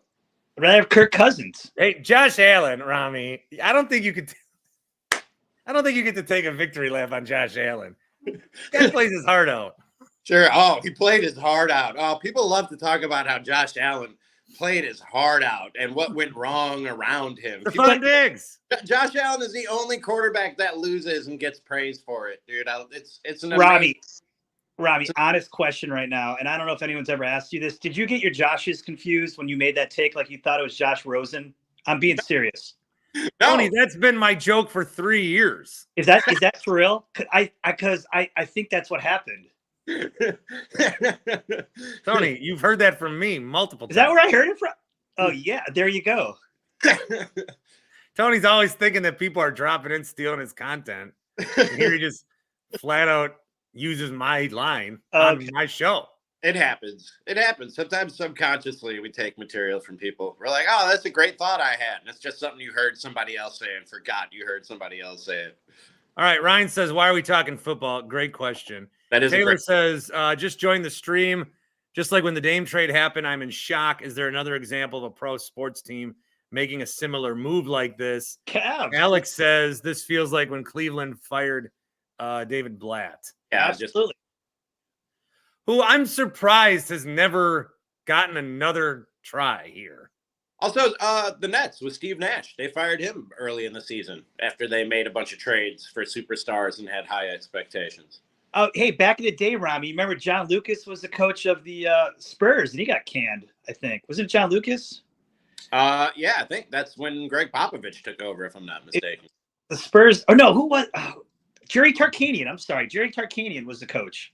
I'd rather have Kirk Cousins. Hey, Josh Allen, Rami. I don't think you get to take a victory lap on Josh Allen. Guy plays his heart out. Sure. Oh, he played his heart out. Oh, people love to talk about how Josh Allen played his heart out and what went wrong around him. Stephon Diggs. Josh Allen is the only quarterback that loses and gets praised for it, dude. It's an amazing... Robbie, honest question right now, and I don't know if anyone's ever asked you this. Did you get your Joshes confused when you made that take? Like you thought it was Josh Rosen? I'm being serious. No. Tony, that's been my joke for 3 years. Is that for real? Because I think that's what happened. Tony, you've heard that from me multiple times. Is that where I heard it from? Oh yeah, there you go. Tony's always thinking that people are dropping in, stealing his content. And here he just flat out uses my line on my show. It happens. It happens. Sometimes subconsciously we take material from people. We're like, oh, that's a great thought I had. And it's just something you heard somebody else say and forgot you heard somebody else say it. All right. Ryan says, why are we talking football? Great question. That is Taylor says, just join the stream. Just like when the Dame trade happened, I'm in shock. Is there another example of a pro sports team making a similar move like this? Cavs. Alex says, this feels like when Cleveland fired David Blatt. Yeah, Absolutely. Who I'm surprised has never gotten another try here. Also, the Nets with Steve Nash. They fired him early in the season after they made a bunch of trades for superstars and had high expectations. Oh, hey, back in the day, Rami, you remember John Lucas was the coach of the Spurs, and he got canned, I think. Wasn't it John Lucas? Yeah, I think that's when Greg Popovich took over, if I'm not mistaken. The Spurs. Oh, no, who was Jerry Tarkanian. I'm sorry. Jerry Tarkanian was the coach.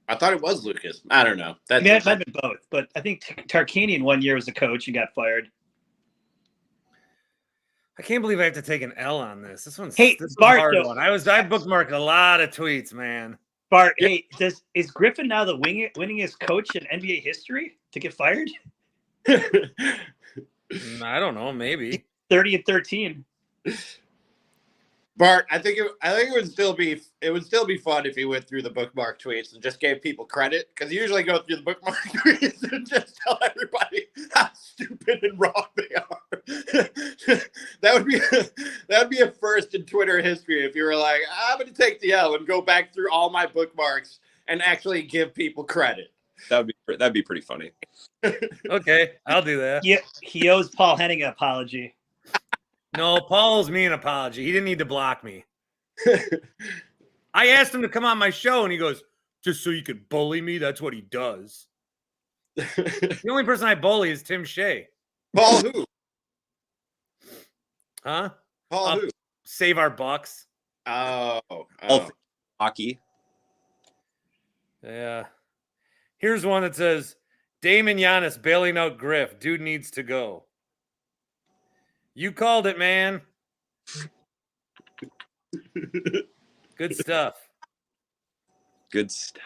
I thought it was Lucas. I don't know. That might have been both, but I think Tarkanian one year was the coach and got fired. I can't believe I have to take an L on this. This one's Bart, a hard one. I bookmarked a lot of tweets, man. Bart, hey, is Griffin now the winningest coach in NBA history to get fired? I don't know, maybe 30-13. Bart, I think it would still be fun if he went through the bookmark tweets and just gave people credit, because you usually go through the bookmark tweets and just tell everybody how stupid and wrong they are. that would be a first in Twitter history if you were like, I'm going to take the L and go back through all my bookmarks and actually give people credit. That'd be pretty funny. Okay, I'll do that. Yeah, he owes Paul Henning an apology. No, Paul owes me an apology. He didn't need to block me. I asked him to come on my show, and he goes, just so you could bully me? That's what he does. The only person I bully is Tim Shea. Paul who? Huh? Paul who? Save our Bucks. Oh. Hockey. Yeah. Here's one that says, Damian Giannis bailing out Griff. Dude needs to go. You called it, man. Good stuff. Good stuff.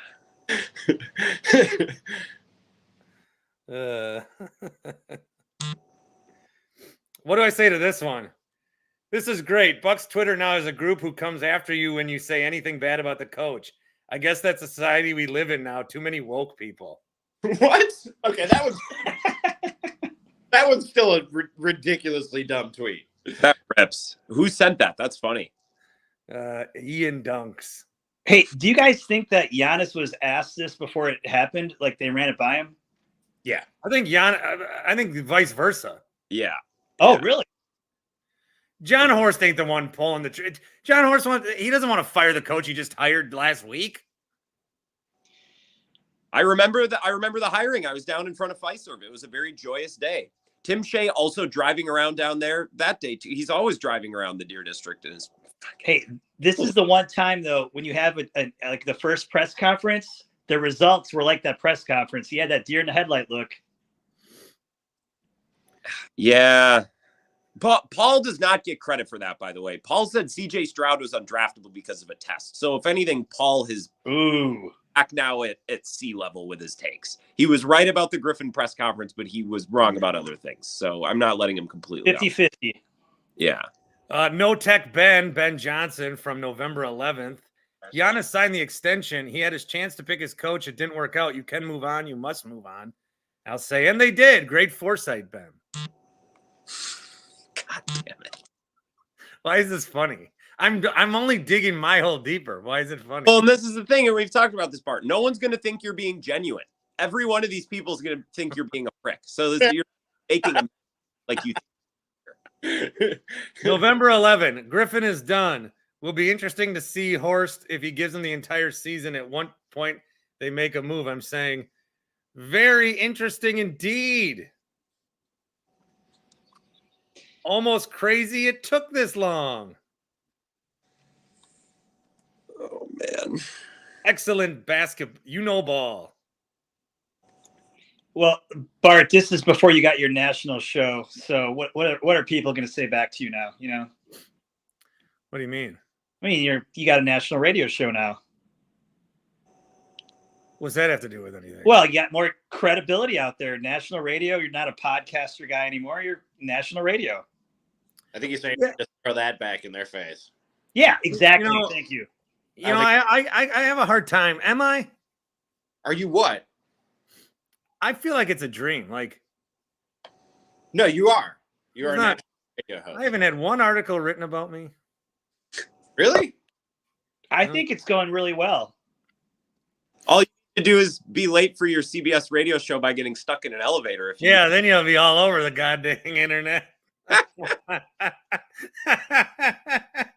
What do I say to this one? This is great. Bucks Twitter now is a group who comes after you when you say anything bad about the coach. I guess that's the society we live in now. Too many woke people. What? Okay, that was still a ridiculously dumb tweet. That reps. Who sent that? That's funny. Ian Dunks. Hey, do you guys think that Giannis was asked this before it happened? Like they ran it by him? Yeah, I think I think vice versa. Yeah. Oh, really? John Horst ain't the one pulling the. John Horst he doesn't want to fire the coach he just hired last week. I remember the hiring. I was down in front of Fiserv. It was a very joyous day. Tim Shea also driving around down there that day too. He's always driving around the Deer District. Hey, this is the one time though when you have like the first press conference, the results were like that press conference. He had that deer in the headlight look. Yeah. Paul does not get credit for that, by the way. Paul said CJ Stroud was undraftable because of a test. So if anything, Paul has back now at sea level with his takes. He was right about the Griffin press conference, but he was wrong about other things. So I'm not letting him completely 50-50. Yeah. No Tech Ben Johnson from November 11th. Giannis signed the extension. He had his chance to pick his coach. It didn't work out. You can move on. You must move on. I'll say, and they did. Great foresight, Ben. God damn it. Why is this funny? I'm only digging my hole deeper. Why is it funny? Well, and this is the thing, and we've talked about this part. No one's going to think you're being genuine. Every one of these people is going to think you're being a prick. So you're making them like you think. November 11, Griffin is done. Will be interesting to see Horst if he gives him the entire season. At one point, they make a move. I'm saying very interesting indeed. Almost crazy it took this long. Oh, man. Excellent basketball. Ball. Well, Bart, this is before you got your national show. So what are people going to say back to you now? You know? What do you mean? I mean, you got a national radio show now. What's that have to do with anything? Well, you got more credibility out there. National radio. You're not a podcaster guy anymore. You're national radio. I think he's saying Yeah. just throw that back in their face. Yeah, exactly. You know- Thank you. I have a hard time. Am I? Are you what? I feel like it's a dream. Like, No, you are. You are It's a not. national radio host. I haven't had one article written about me. Really? I think it's going really well. All you need to do is be late for your CBS radio show by getting stuck in an elevator. If you Yeah, then you'll be all over the goddamn internet.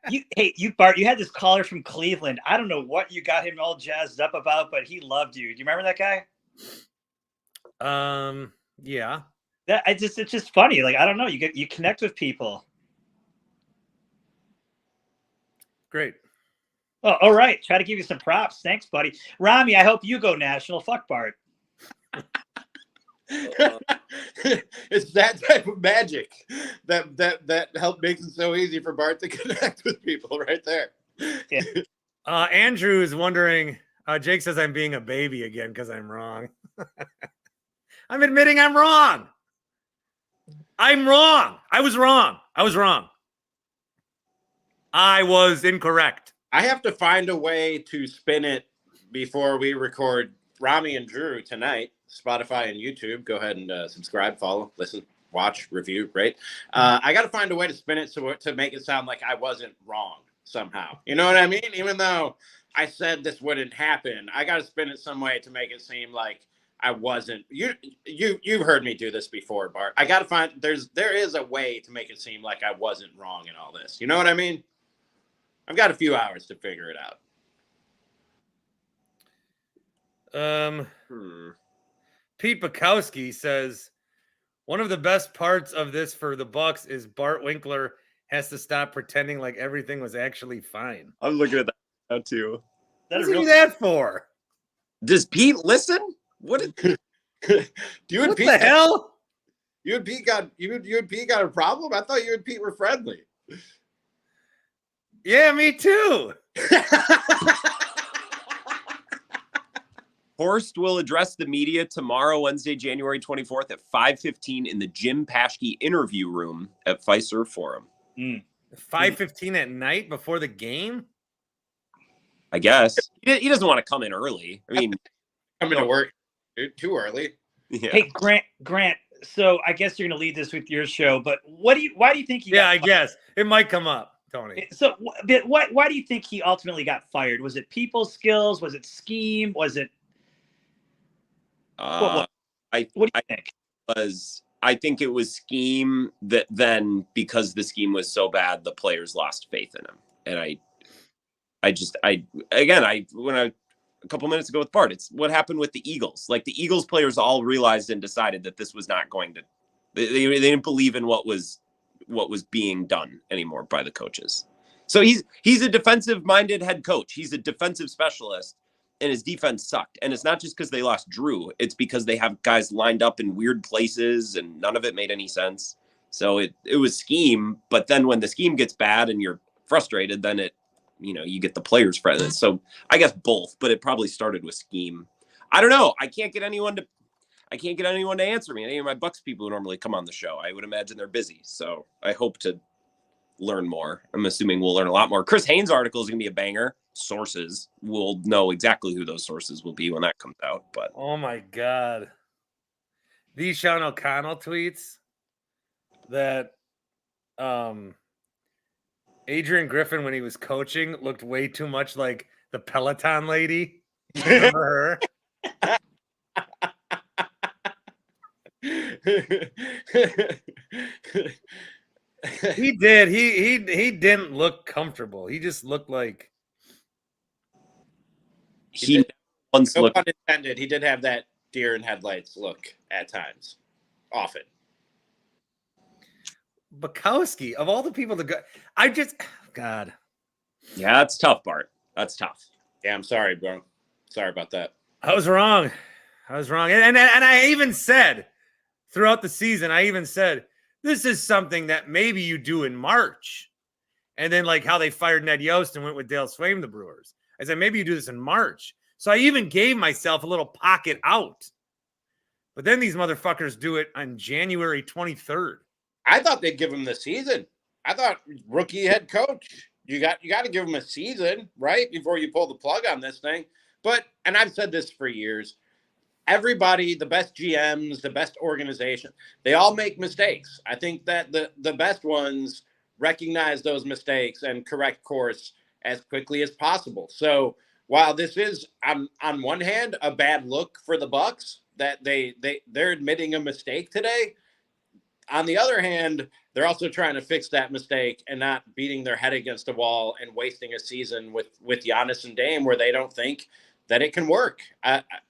You Bart, you had this caller from Cleveland. I don't know what you got him all jazzed up about, but he loved you. Do you remember that guy? Yeah. It's just funny. Like, I don't know. You connect with people. Great. Oh, all right. Try to give you some props. Thanks, buddy. Rami, I hope you go national. Fuck Bart. It's that type of magic that help makes it so easy for Bart to connect with people right there. Yeah. Andrew is wondering, Jake says I'm being a baby again because I'm wrong. I'm admitting I'm wrong. I'm wrong. I was wrong. I was incorrect. I have to find a way to spin it before we record Rami and Drew tonight. Spotify and YouTube. Go ahead and subscribe, follow, listen, watch, review, rate. I got to find a way to spin it to make it sound like I wasn't wrong somehow. You know what I mean? Even though I said this wouldn't happen, I got to spin it some way to make it seem like I wasn't. You've heard me do this before, Bart. I got to find there is a way to make it seem like I wasn't wrong in all this. You know what I mean? I've got a few hours to figure it out. Pete Bukowski says one of the best parts of this for the Bucks is Bart Winkler has to stop pretending like everything was actually fine. I'm looking at that now too. What's he do that for? Does Pete listen? What Do you and What Pete the hell? You and Pete got a problem? I thought you and Pete were friendly. Yeah, me too. Horst will address the media tomorrow, Wednesday, January 24th at 5:15 in the Jim Paschke interview room at Fiserv Forum. 5:15 at night before the game? I guess. He doesn't want to come in early. I mean, coming to work too early. Yeah. Hey, Grant. So I guess you're going to lead this with your show, but why do you think he got I guess it might come up, Tony. So why do you think he ultimately got fired? Was it people skills? Was it scheme? Was it what do you think? I think it was scheme that then, because the scheme was so bad, the players lost faith in him. And a couple minutes ago with Bart, it's what happened with the Eagles. Like, the Eagles players all realized and decided that this was not going to, they didn't believe in what was being done anymore by the coaches. So he's a defensive minded head coach. He's a defensive specialist, and his defense sucked. And it's not just because they lost Drew. It's because they have guys lined up in weird places and none of it made any sense. So it was scheme. But then when the scheme gets bad and you're frustrated, then you get the players frustrated. So I guess both, but it probably started with scheme. I don't know. I can't get anyone to answer me. Any of my Bucks people who normally come on the show, I would imagine they're busy. So I hope to learn more. I'm assuming we'll learn a lot more. Chris Haynes' article is going to be a banger. Sources, we'll know exactly who those sources will be when that comes out. But oh my God, these Sean O'Connell tweets that Adrian Griffin, when he was coaching, looked way too much like the Peloton lady. Remember her? He did. He didn't look comfortable. He just looked like he once no looked. pun intended. He did have that deer in headlights look at times, often. Bukowski, of all the people to go, God. Yeah, that's tough, Bart. That's tough. Yeah, I'm sorry, bro. Sorry about that. I was wrong. And I even said throughout the season, this is something that maybe you do in March. And then, like how they fired Ned Yost and went with Dale Swaim, the Brewers. I said, maybe you do this in March. So I even gave myself a little pocket out. But then these motherfuckers do it on January 23rd. I thought they'd give him the season. I thought rookie head coach. You got to give him a season, right? Before you pull the plug on this thing. But, and I've said this for years, everybody, the best GMs, the best organization, they all make mistakes. I think that the best ones recognize those mistakes and correct course as quickly as possible. So while this is on one hand a bad look for the Bucks that they're admitting a mistake today, on the other hand, they're also trying to fix that mistake and not beating their head against a wall and wasting a season with Giannis and Dame where they don't think that it can work.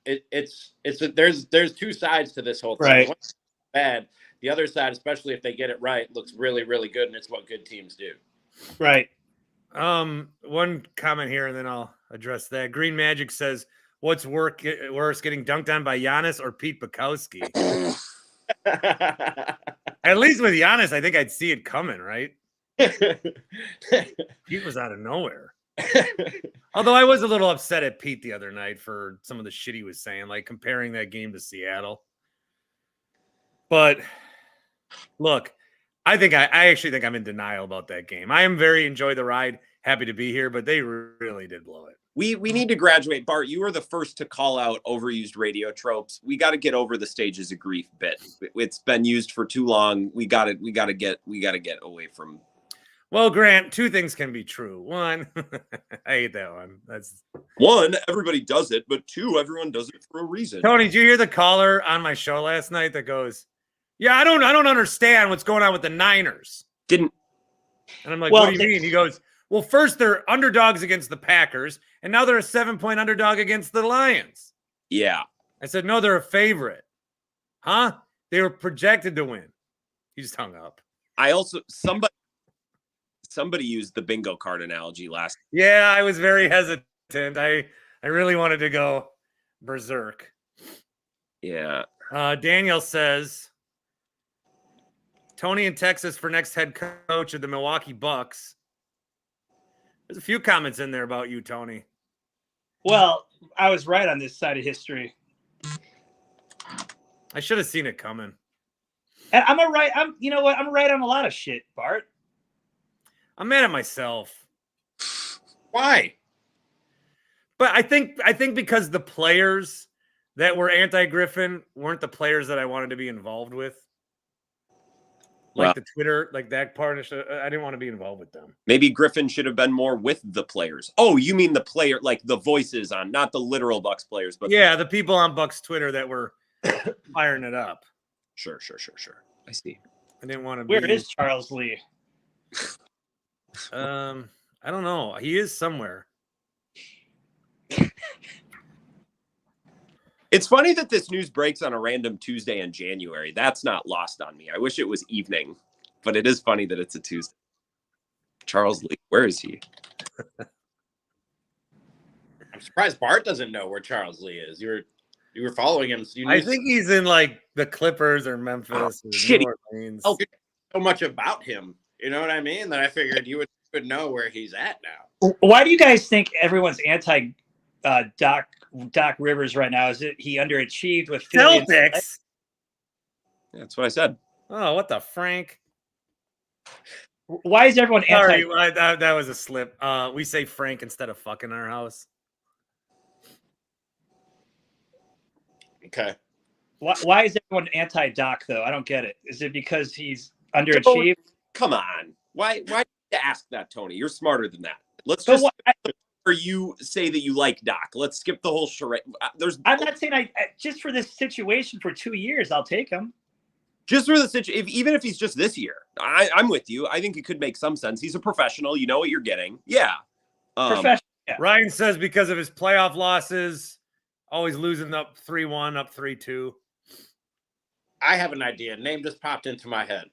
There's two sides to this whole thing. Right. One's bad. The other side, especially if they get it right, looks really, really good, and it's what good teams do. Right. One comment here, and then I'll address that. Green Magic says, "What's worse, getting dunked on by Giannis or Pete Bukowski?" At least with Giannis, I think I'd see it coming, right? Pete was out of nowhere. Although I was a little upset at Pete the other night for some of the shit he was saying, like comparing that game to Seattle. But look, I actually think I'm in denial about that game. I am very enjoy the ride, happy to be here, but they really did blow it. We need to graduate. Bart, you were the first to call out overused radio tropes. We got to get over the stages of grief bit. It's been used for too long. We got to get away from. Well, Grant, two things can be true. One, I hate that one. That's one, everybody does it, but two, everyone does it for a reason. Tony, did you hear the caller on my show last night that goes, "Yeah, I don't understand what's going on with the Niners." Didn't. And I'm like, "What do you mean?" He goes, "Well, first they're underdogs against the Packers, and now they're a 7-point underdog against the Lions." Yeah. I said, "No, they're a favorite." Huh? They were projected to win. He just hung up. I also somebody used the bingo card analogy last. Yeah, I was very hesitant. I really wanted to go berserk. Yeah. Daniel says, Tony in Texas for next head coach of the Milwaukee Bucks. There's a few comments in there about you, Tony. Well, I was right on this side of history. I should have seen it coming. And you know what? I'm right on a lot of shit, Bart. I'm mad at myself. Why? But I think because the players that were anti-Griffin weren't the players that I wanted to be involved with. Like the Twitter, like that part, I didn't want to be involved with them. Maybe Griffin should have been more with the players. Oh, you mean the player, like the voices on, not the literal Bucks players, but yeah, the people on Bucks Twitter that were firing it up. Sure. I see. I didn't want to. Where is Charles Lee? I don't know. He is somewhere. It's funny that this news breaks on a random Tuesday in January. That's not lost on me. I wish it was evening, but it is funny that it's a Tuesday. Charles Lee, where is he? I'm surprised Bart doesn't know where Charles Lee is. You were following him. So I think he's in like the Clippers or Memphis or New Orleans. Oh, so much about him. You know what I mean? That I figured you would know where he's at now. Why do you guys think everyone's anti Doc Rivers right now? Is it he underachieved with Celtics? That's what I said. Oh, what the Frank? Why is everyone anti? Sorry, that was a slip. We say Frank instead of fuck in our house. Okay. Why is everyone anti-Doc though? I don't get it. Is it because he's underachieved? Come on. Why did you ask that, Tony? You're smarter than that. Let's So just what- or you say that you like Doc. Let's skip the whole charade. I'm not saying just for this situation for 2 years, I'll take him. Just for the situation, even if he's just this year, I'm with you. I think it could make some sense. He's a professional. You know what you're getting. Yeah. Professional. Yeah. Ryan says because of his playoff losses, always losing up 3-1, up 3-2. I have an idea. Name just popped into my head.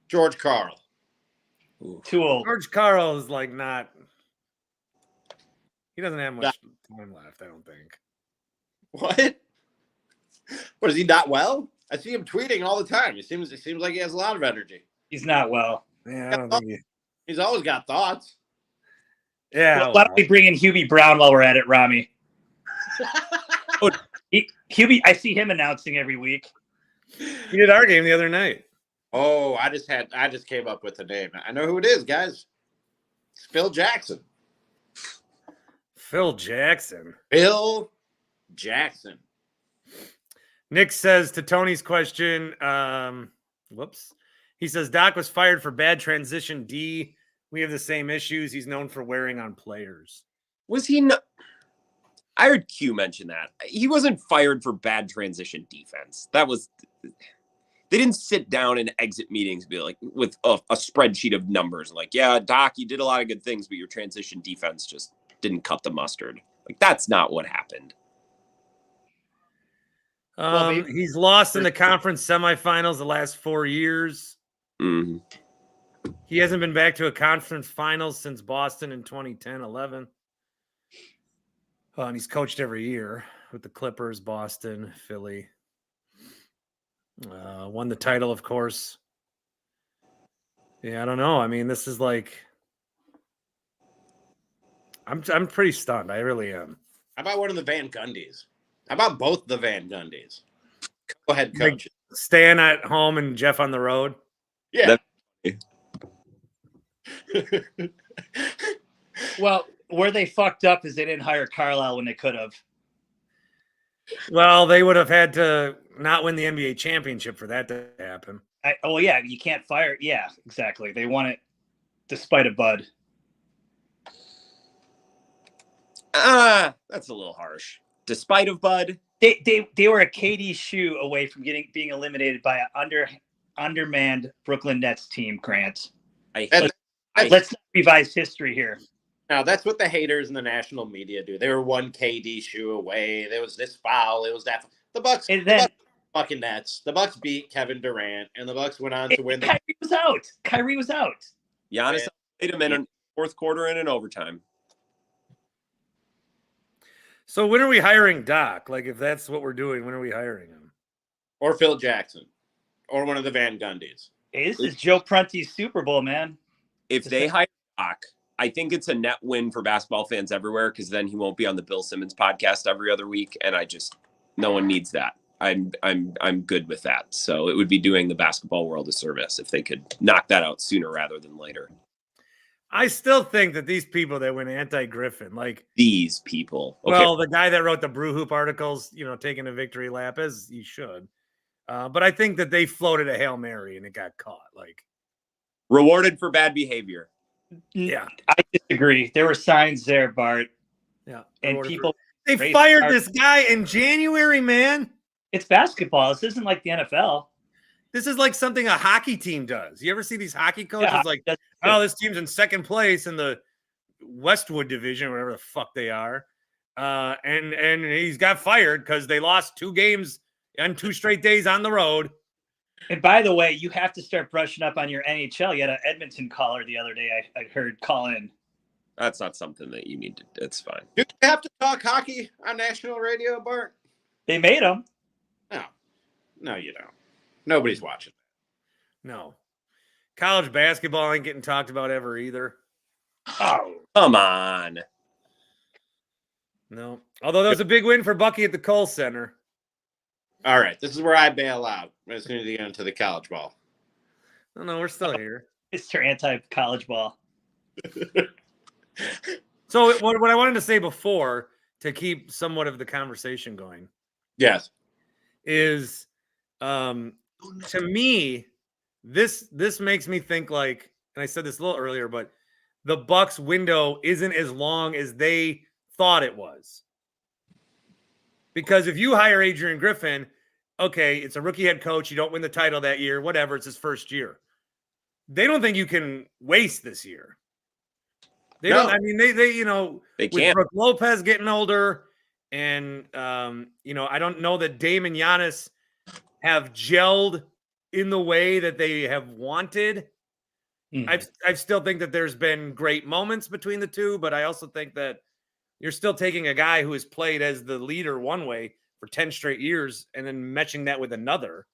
George Karl. Too old. George Karl is like not. He doesn't have much time left, I don't think. What? What, is he not well? I see him tweeting all the time. It seems like he has a lot of energy. He's not well. Yeah, I don't think He's always got thoughts. Yeah. Well, why don't we bring in Hubie Brown while we're at it, Rami? Hubie, I see him announcing every week. He did our game the other night. Oh, I just came up with the name. I know who it is, guys. It's Phil Jackson. Phil Jackson. Phil Jackson. Nick says to Tony's question, whoops. He says Doc was fired for bad transition D. We have the same issues he's known for wearing on players. Was he not? I heard Q mention that. He wasn't fired for bad transition defense. That was, they didn't sit down in exit meetings and be like, with a spreadsheet of numbers. Like, yeah, Doc, you did a lot of good things, but your transition defense just didn't cut the mustard. Like, that's not what happened. He's lost in the conference semifinals the last 4 years. Mm-hmm. He hasn't been back to a conference finals since Boston in 2010-11. And he's coached every year with the Clippers, Boston, Philly. Won the title, of course. Yeah, I don't know. I mean, this is like, I'm pretty stunned. I really am. How about one of the Van Gundys? How about both the Van Gundys? Go ahead, coach. Like Stan at home and Jeff on the road. Yeah. Well, where they fucked up is they didn't hire Carlisle when they could have. Well, they would have had to not win the NBA championship for that to happen. Yeah, you can't fire. Yeah, exactly. They won it despite a Bud. That's a little harsh. Despite of Bud, they were a KD shoe away from being eliminated by an undermanned Brooklyn Nets team. Grant, let's not revise history here. Now that's what the haters in the national media do. They were one KD shoe away. There was this foul. It was that. The Bucks. And then fucking Nets. The Bucks beat Kevin Durant, and the Bucks went on to win. Kyrie was out. Giannis played him in a fourth quarter and in overtime. So when are we hiring Doc? Like, if that's what we're doing, when are we hiring him? Or Phil Jackson, or one of the Van Gundys. Hey, this is Joe Prunty's Super Bowl, man. If they hire Doc, I think it's a net win for basketball fans everywhere, because then he won't be on the Bill Simmons podcast every other week, and no one needs that. I'm good with that. So it would be doing the basketball world a service if they could knock that out sooner rather than later. I still think that these people that went anti-Griffin, like these people. Okay. Well, the guy that wrote the Brew Hoop articles, taking a victory lap, as he should. But I think that they floated a Hail Mary and it got caught. Like, rewarded for bad behavior. Yeah. I disagree. There were signs there, Bart. Yeah. And people. They fired this guy in January, man. It's basketball. This isn't like the NFL. This is like something a hockey team does. You ever see these hockey coaches this team's in second place in the Westwood division, whatever the fuck they are. And he's got fired because they lost 2 games on 2 straight days on the road. And by the way, you have to start brushing up on your NHL. You had an Edmonton caller the other day I heard call in. That's not something that you need to. It's fine. Do you have to talk hockey on national radio, Bart? They made them. No, you don't. Nobody's watching. No. College basketball ain't getting talked about ever either. Oh, come on. No. Although that was a big win for Bucky at the Kohl Center. All right. This is where I bail out. As soon as you get into the college ball. No, we're still here. Mr. Anti-college ball. So what I wanted to say before, to keep somewhat of the conversation going. Yes. Is to me, this makes me think like, and I said this a little earlier, but the Bucks window isn't as long as they thought it was. Because if you hire Adrian Griffin, okay, it's a rookie head coach, you don't win the title that year, whatever, it's his first year. They don't think you can waste this year. They don't. I mean, they they with can't. Brook Lopez getting older, and I don't know that Dame and Giannis have gelled in the way that they have wanted. I still think that there's been great moments between the two, but I also think that you're still taking a guy who has played as the leader one way for 10 straight years and then matching that with another.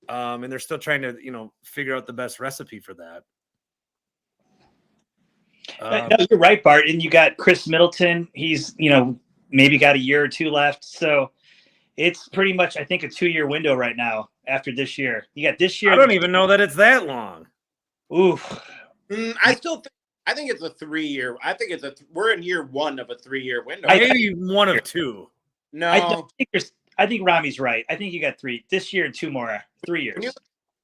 And they're still trying to, figure out the best recipe for that. No, you're right, Bart. And you got Chris Middleton. He's, maybe got a year or two left. So it's pretty much, I think, a 2-year window right now after this year. You got this year. I don't even know that it's that long. Oof. I think it's a 3-year. I think we're in year 1 of a 3-year window. Maybe one of two. No, I think Rami's right. I think you got 3 this year and 2 more, 3 years. When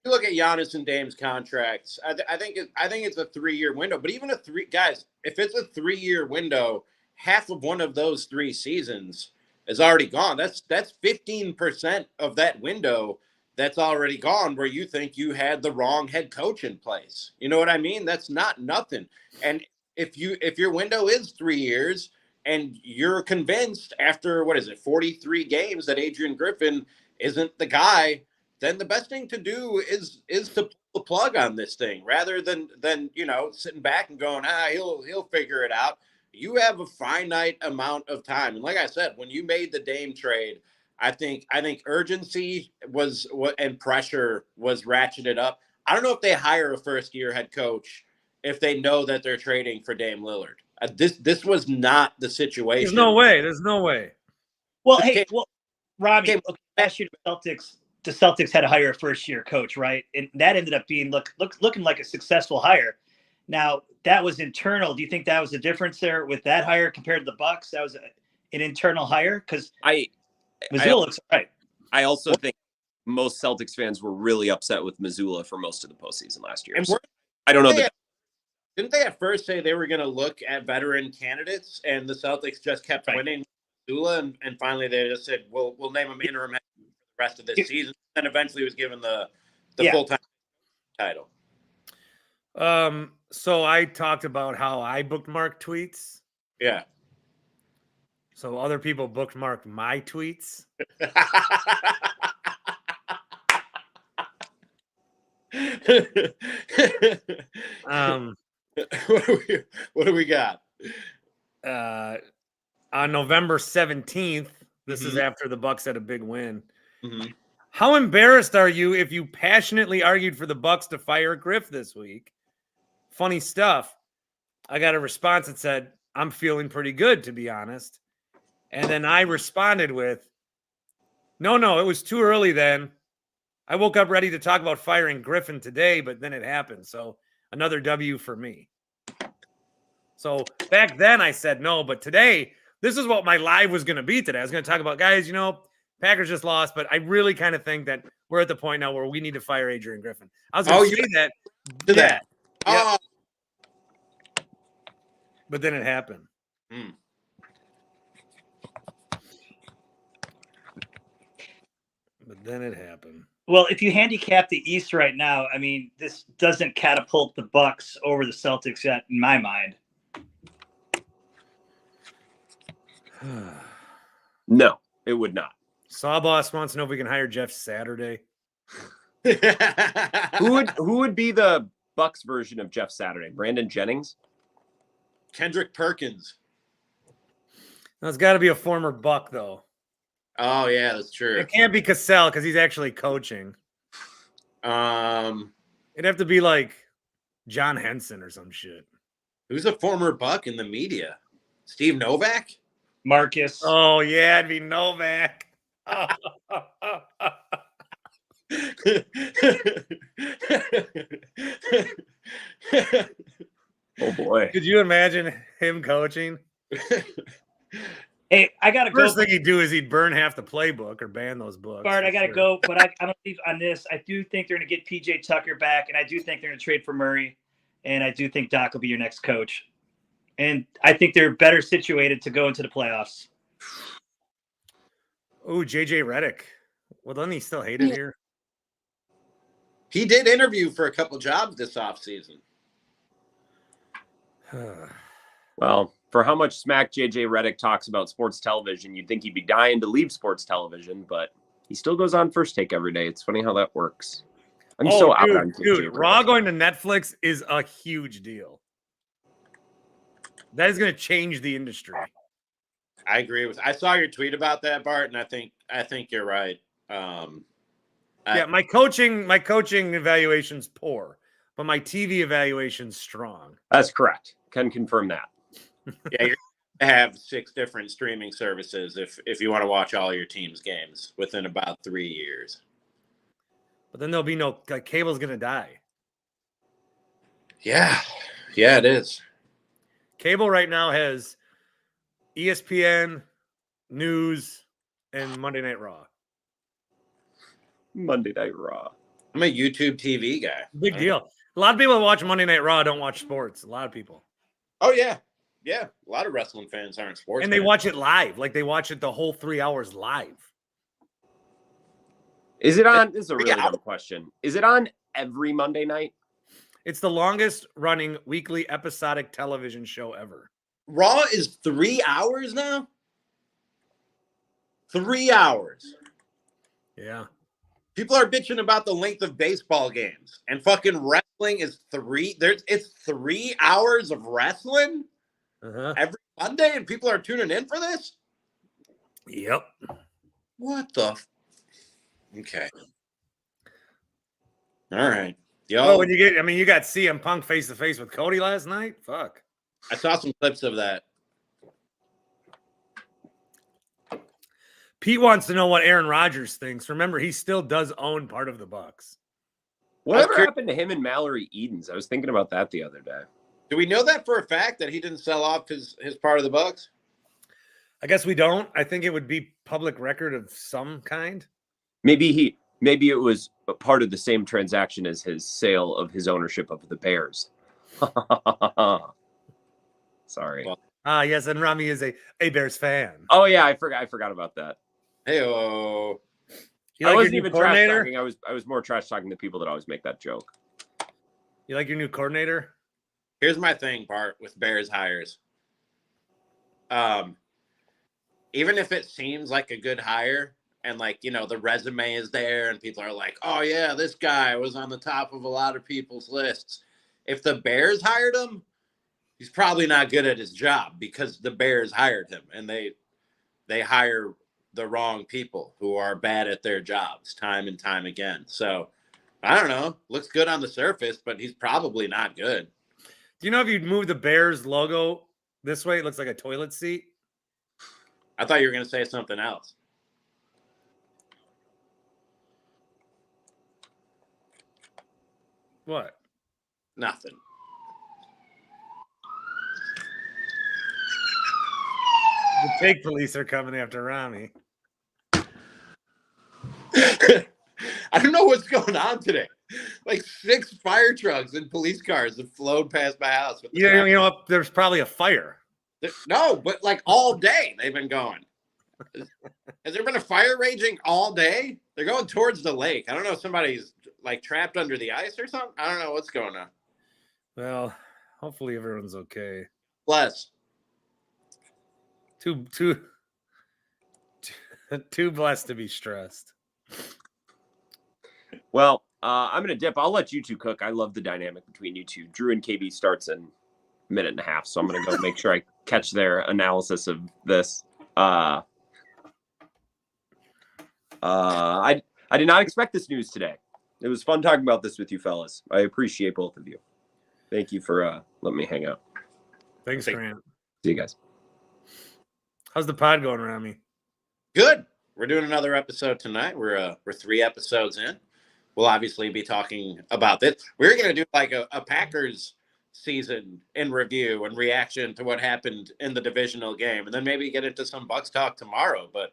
you look at Giannis and Dame's contracts, I think it's a 3-year window. But even guys, if it's a 3-year window, half of one of those 3 seasons is already gone. That's 15% of that window that's already gone, where you think you had the wrong head coach in place. You know what I mean? That's not nothing. And if your window is 3 years and you're convinced after 43 games that Adrian Griffin isn't the guy, then the best thing to do is to pull the plug on this thing rather than sitting back and going, he'll figure it out. You have a finite amount of time. And like I said, when you made the Dame trade, I think urgency and pressure was ratcheted up. I don't know if they hire a first-year head coach if they know that they're trading for Dame Lillard. This was not the situation. There's no way. There's no way. Well, Rami, last year the Celtics had to hire a first-year coach, right? And that ended up being looking like a successful hire. Now, that was internal. Do you think that was the difference there with that hire compared to the Bucks? That was an internal hire? Because Mazzulla looks right. I also think most Celtics fans were really upset with Mazzulla for most of the postseason last year. And I don't know. Didn't they at first say they were going to look at veteran candidates, and the Celtics just kept winning Mazzulla, and finally they just said, "We'll name him interim head for the rest of this season." And eventually, he was given the full-time title. So I talked about how I bookmark tweets. Yeah. So other people bookmarked my tweets. What do we got? On November 17th, this is after the Bucks had a big win. Mm-hmm. How embarrassed are you if you passionately argued for the Bucks to fire Griff this week? Funny stuff. I got a response that said, "I'm feeling pretty good, to be honest." And then I responded with, no, it was too early then. I woke up ready to talk about firing Griffin today, but then it happened. So another W for me. So back then I said no, but today, this is what my live was going to be today. I was going to talk about, guys, Packers just lost, but I really kind of think that we're at the point now where we need to fire Adrian Griffin. I was going to say that. To that. Yeah. But then it happened. But then it happened. Well, if you handicap the East right now, I mean, this doesn't catapult the Bucks over the Celtics yet, in my mind. No, it would not. Sawboss wants to know if we can hire Jeff Saturday. Who would be the Bucks version of Jeff Saturday? Brandon Jennings? Kendrick Perkins. No, it's got to be a former Buck, though. Oh, yeah, that's true. It can't be Cassell because he's actually coaching. It'd have to be like John Henson or some shit. Who's a former Buck in the media? Steve Novak? Marcus. Oh, yeah, it'd be Novak. Oh, boy. Could you imagine him coaching? Hey, I gotta go. First thing he'd do is he'd burn half the playbook or ban those books. Bart, I gotta go, but I don't believe on this. I do think they're gonna get PJ Tucker back, and I do think they're gonna trade for Murray, and I do think Doc will be your next coach. And I think they're better situated to go into the playoffs. Oh, JJ Redick. Well, doesn't he still hate it here? He did interview for a couple jobs this offseason. Well, for how much smack JJ Redick talks about sports television, you'd think he'd be dying to leave sports television, but he still goes on First Take every day. It's funny how that works. I'm so out on JJ Raw going to Netflix is a huge deal. That is going to change the industry. I agree I saw your tweet about that, Bart, and I think you're right. My coaching evaluation's poor. but my TV evaluation's strong. That's correct. Can confirm that. Yeah, you're gonna have 6 different streaming services if you want to watch all your team's games within about 3 years. But then there'll be no cable's gonna die. Yeah, it is. Cable right now has ESPN, News, and Monday Night Raw. Monday Night Raw. I'm a YouTube TV guy. Big deal. A lot of people that watch Monday Night Raw don't watch sports. A lot of people. Oh yeah. A lot of wrestling fans aren't sports. And they fans. watch it live. Like they watch it the whole 3 hours live. Is it on? This is a really dumb question. Is it on every Monday night? It's the longest running weekly episodic television show ever. Raw is 3 hours now. 3 hours. Yeah. People are bitching about the length of baseball games, and fucking wrestling is 3. It's 3 hours of wrestling every Monday, and people are tuning in for this. Yep. What the? Okay. All right. Yo, Oh, when you got CM Punk face to face with Cody last night. Fuck. I saw some clips of that. Pete wants to know what Aaron Rodgers thinks. Remember, he still does own part of the Bucks. Whatever happened to him and Mallory Edens? I was thinking about that the other day. Do we know that for a fact that he didn't sell off his part of the Bucks? I guess we don't. I think it would be public record of some kind. Maybe it was a part of the same transaction as his sale of his ownership of the Bears. Sorry. Well, Yes, and Rami is a Bears fan. Oh yeah, I forgot about that. Hey-oh. You I like wasn't your new even trash coordinator? talking. I was more trash talking to people that always make that joke. You like your new coordinator? Here's my thing, Bart, with Bears hires. Even if it seems like a good hire and like, the resume is there and people are like, oh yeah, this guy was on the top of a lot of people's lists. If the Bears hired him, he's probably not good at his job because the Bears hired him and they hire the wrong people who are bad at their jobs time and time again. So I don't know. Looks good on the surface, but he's probably not good. Do you know if you move the Bears logo this way, it looks like a toilet seat? I thought you were going to say something else. What? Nothing. The fake police are coming after Rami. I don't know what's going on today. Like 6 fire trucks and police cars have flown past my house. With There's probably a fire. No, but like all day they've been going. Has there been a fire raging all day? They're going towards the lake. I don't know if somebody's like trapped under the ice or something. I don't know what's going on. Well, hopefully everyone's okay. Bless. Too blessed to be stressed. Well, I'm going to dip. I'll let you two cook. I love the dynamic between you two. Drew and KB starts in a minute and a half, so I'm going to go make sure I catch their analysis of this. I did not expect this news today. It was fun talking about this with you fellas. I appreciate both of you. Thank you for letting me hang out. Thanks, Grant. See you guys. How's the pod going, Rami? Good. We're doing another episode tonight. We're 3 episodes in. We'll obviously be talking about this. We're going to do like a Packers season in review and reaction to what happened in the divisional game, and then maybe get into some Bucks talk tomorrow. But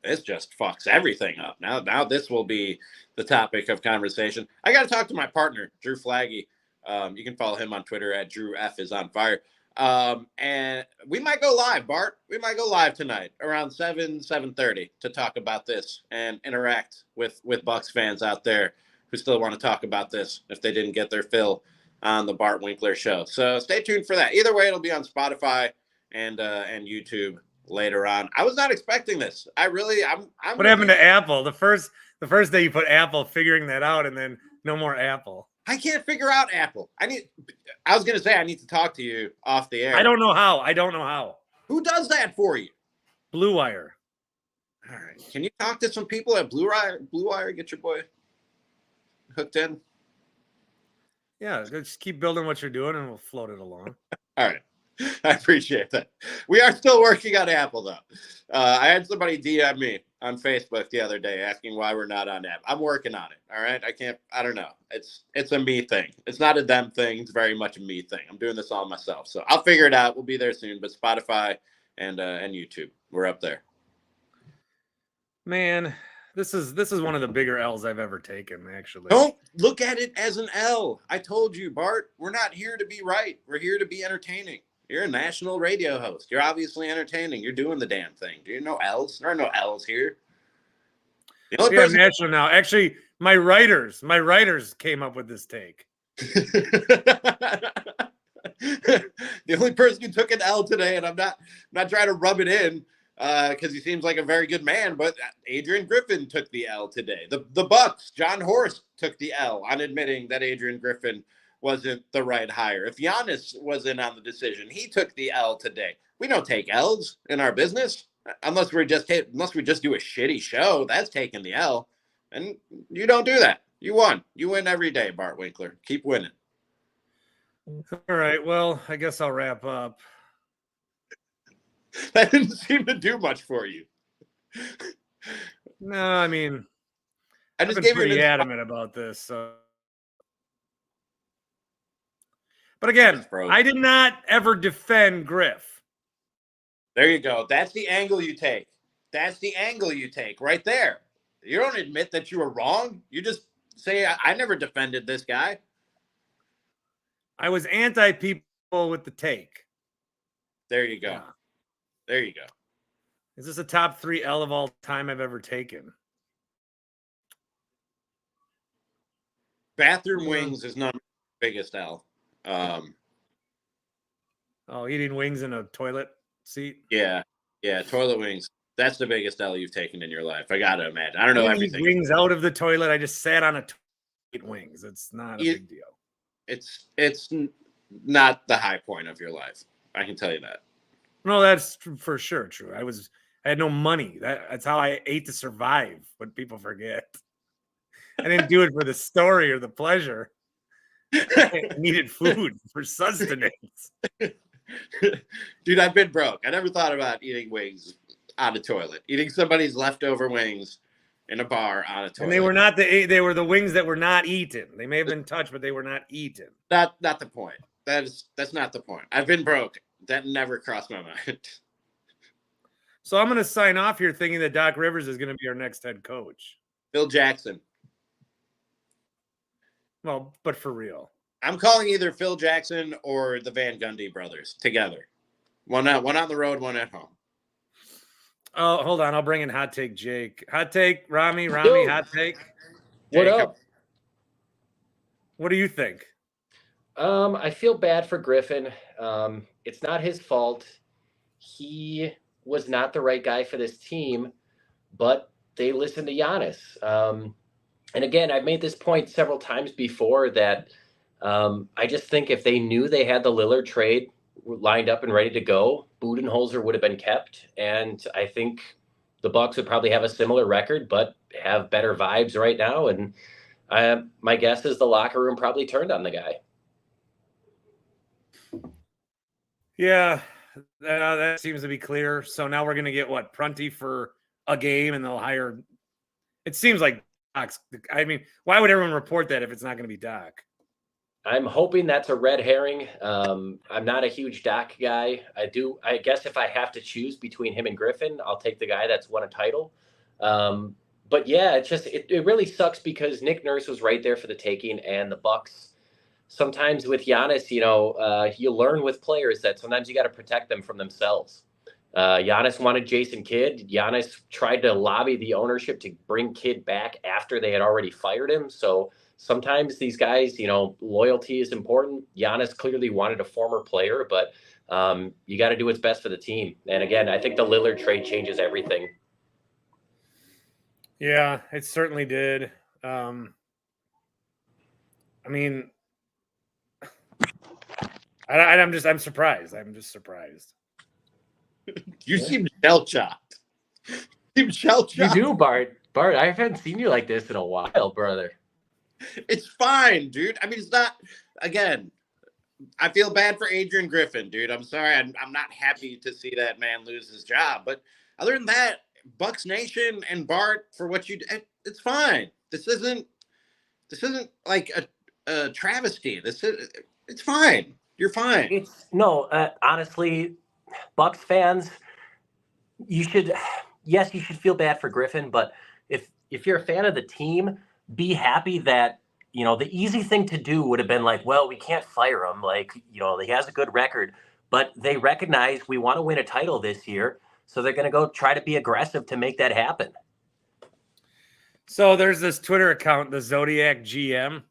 this just fucks everything up. Now this will be the topic of conversation. I got to talk to my partner, Drew Flaggy. You can follow him on Twitter at DrewF_is_on_fire. And we might go live, Bart. We might go live tonight around 7:30 to talk about this and interact with Bucks fans out there who still want to talk about this if they didn't get their fill on the Bart Winkler show. So stay tuned for that. Either way, it'll be on Spotify and YouTube later on. I was not expecting this. I'm What happened to Apple? The first day you put Apple, figuring that out, and then no more Apple. I can't figure out Apple. I was going to say I need to talk to you off the air. I don't know how. Who does that for you? Blue Wire. All right. Can you talk to some people at Blue Wire? Get your boy hooked in. Yeah, just keep building what you're doing, and we'll float it along. All right. I appreciate that. We are still working on Apple, though. I had somebody DM me on Facebook the other day asking why we're not on Apple. I'm working on it. All right. I don't know. It's a me thing. It's not a them thing. It's very much a me thing. I'm doing this all myself. So I'll figure it out. We'll be there soon. But Spotify and YouTube, we're up there. Man, this is one of the bigger L's I've ever taken, actually. Don't look at it as an L. I told you, Bart, we're not here to be right. We're here to be entertaining. You're a national radio host. You're obviously entertaining. You're doing the damn thing. Do you know L's? There are no L's here. The only person national now. Actually, my writers came up with this take. The only person who took an L today, and I'm not trying to rub it in because he seems like a very good man, but Adrian Griffin took the L today. The Bucks, John Horst took the L on admitting that Adrian Griffin wasn't the right hire. If Giannis was in on the decision, he took the L today. We don't take L's in our business unless we just do a shitty show. That's taking the L, and you don't do that. You won. You win every day, Bart Winkler. Keep winning. All right. Well, I guess I'll wrap up. That didn't seem to do much for you. No, I mean, I just I've gave been you pretty adamant about this. So. But again, I did not ever defend Griff. There you go. That's the angle you take. That's the angle you take right there. You don't admit that you were wrong. You just say, I never defended this guy. I was anti-people with the take. There you go. Yeah. There you go. Is this a top 3 L of all time I've ever taken? Bathroom wings is not the biggest L. Eating wings in a toilet seat? Yeah, toilet wings. That's the biggest L you've taken in your life. I got to imagine. I don't know everything. Wings out of the toilet. I just sat on a toilet wings. It's not a big deal. It's not the high point of your life. I can tell you that. No, that's for sure true. I had no money. That's how I ate to survive. What people forget. I didn't do it for the story or the pleasure. I needed food for sustenance. Dude, I've been broke. I never thought about eating wings on a toilet. Eating somebody's leftover wings in a bar on a toilet. And they were the wings that were not eaten. They may have been touched, but they were not eaten. Not the point. That's not the point. I've been broke. That never crossed my mind. So I'm going to sign off here thinking that Doc Rivers is going to be our next head coach. Phil Jackson. Well, but for real. I'm calling either Phil Jackson or the Van Gundy brothers together. One on the road, one at home. Oh, hold on. I'll bring in Hot Take Jake. Hot Take, Rami, Hot Take. What up? What do you think? I feel bad for Griffin. It's not his fault. He was not the right guy for this team, but they listened to Giannis. And again, I've made this point several times before that I just think if they knew they had the Lillard trade lined up and ready to go, Budenholzer would have been kept. And I think the Bucks would probably have a similar record, but have better vibes right now. And my guess is the locker room probably turned on the guy. Yeah, that seems to be clear. So now we're going to get Prunty for a game, and they'll hire. It seems like Doc's. I mean, why would everyone report that if it's not going to be Doc? I'm hoping that's a red herring. I'm not a huge Doc guy. I guess if I have to choose between him and Griffin, I'll take the guy that's won a title. But yeah, it really sucks because Nick Nurse was right there for the taking, and the Bucks. Sometimes with Giannis, you learn with players that sometimes you got to protect them from themselves. Giannis wanted Jason Kidd. Giannis tried to lobby the ownership to bring Kidd back after they had already fired him. So sometimes these guys, loyalty is important. Giannis clearly wanted a former player, but you got to do what's best for the team. And again, I think the Lillard trade changes everything. Yeah, it certainly did. I'm surprised. I'm just surprised. You seem shell-shocked. You do, Bart. Bart, I haven't seen you like this in a while, brother. It's fine, dude. I mean, it's not. again, I feel bad for Adrian Griffin, dude. I'm sorry. I'm not happy to see that man lose his job. But other than that, Bucks Nation and Bart, for what you did, it's fine. This isn't like a travesty. It's fine. You're fine. It's no, honestly, Bucks fans, you should, yes, you should feel bad for Griffin, but if you're a fan of the team, be happy that, you know, the easy thing to do would have been like, well, we can't fire him. Like, you know, he has a good record, but they recognize we want to win a title this year. So they're going to go try to be aggressive to make that happen. So there's this Twitter account, the Zodiac GM.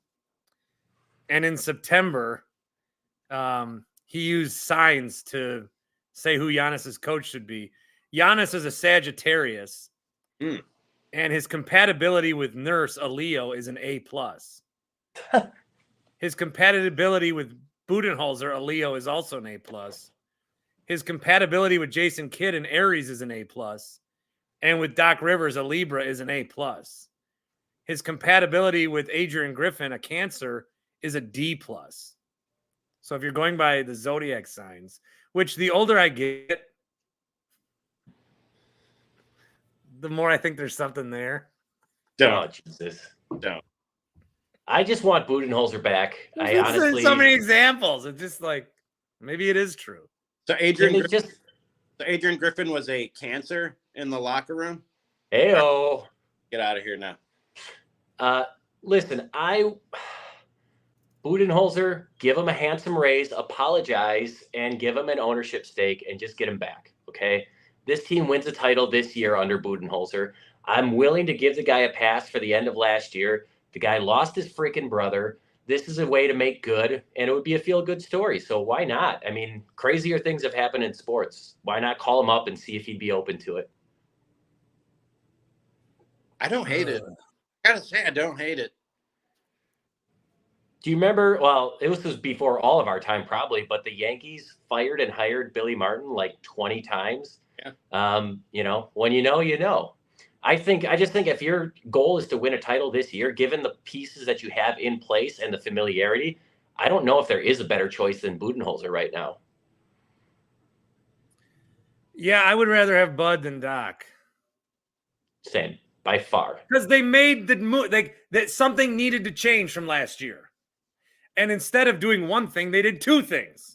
And in September, he used signs to say who Giannis's coach should be. Giannis is a Sagittarius. And his compatibility with Nurse, a Leo, is an A+. His compatibility with Budenholzer, a Leo, is also an A+. His compatibility with Jason Kidd and Aries is an A+. And with Doc Rivers, a Libra, is an A+. His compatibility with Adrian Griffin, a Cancer, is a D+. So if you're going by the zodiac signs, which the older I get, the more I think there's something there. Oh, Jesus. Don't. I just want Budenholzer back. I honestly, so many examples. It's just like, maybe it is true. So Adrian Griffin was a Cancer in the locker room. Heyo. Get out of here now. Listen, Budenholzer, give him a handsome raise, apologize, and give him an ownership stake and just get him back. Okay. This team wins a title this year under Budenholzer. I'm willing to give the guy a pass for the end of last year. The guy lost his freaking brother. This is a way to make good, and it would be a feel-good story. So why not? I mean, crazier things have happened in sports. Why not call him up and see if he'd be open to it? I don't hate it. I gotta say, I don't hate it. Do you remember? Well, it was before all of our time, probably, but the Yankees fired and hired Billy Martin like 20 times. Yeah. You know, when you know, you know. I just think if your goal is to win a title this year, given the pieces that you have in place and the familiarity, I don't know if there is a better choice than Budenholzer right now. Yeah, I would rather have Bud than Doc. Same, by far. Because they made the move, that something needed to change from last year. And instead of doing one thing, they did two things.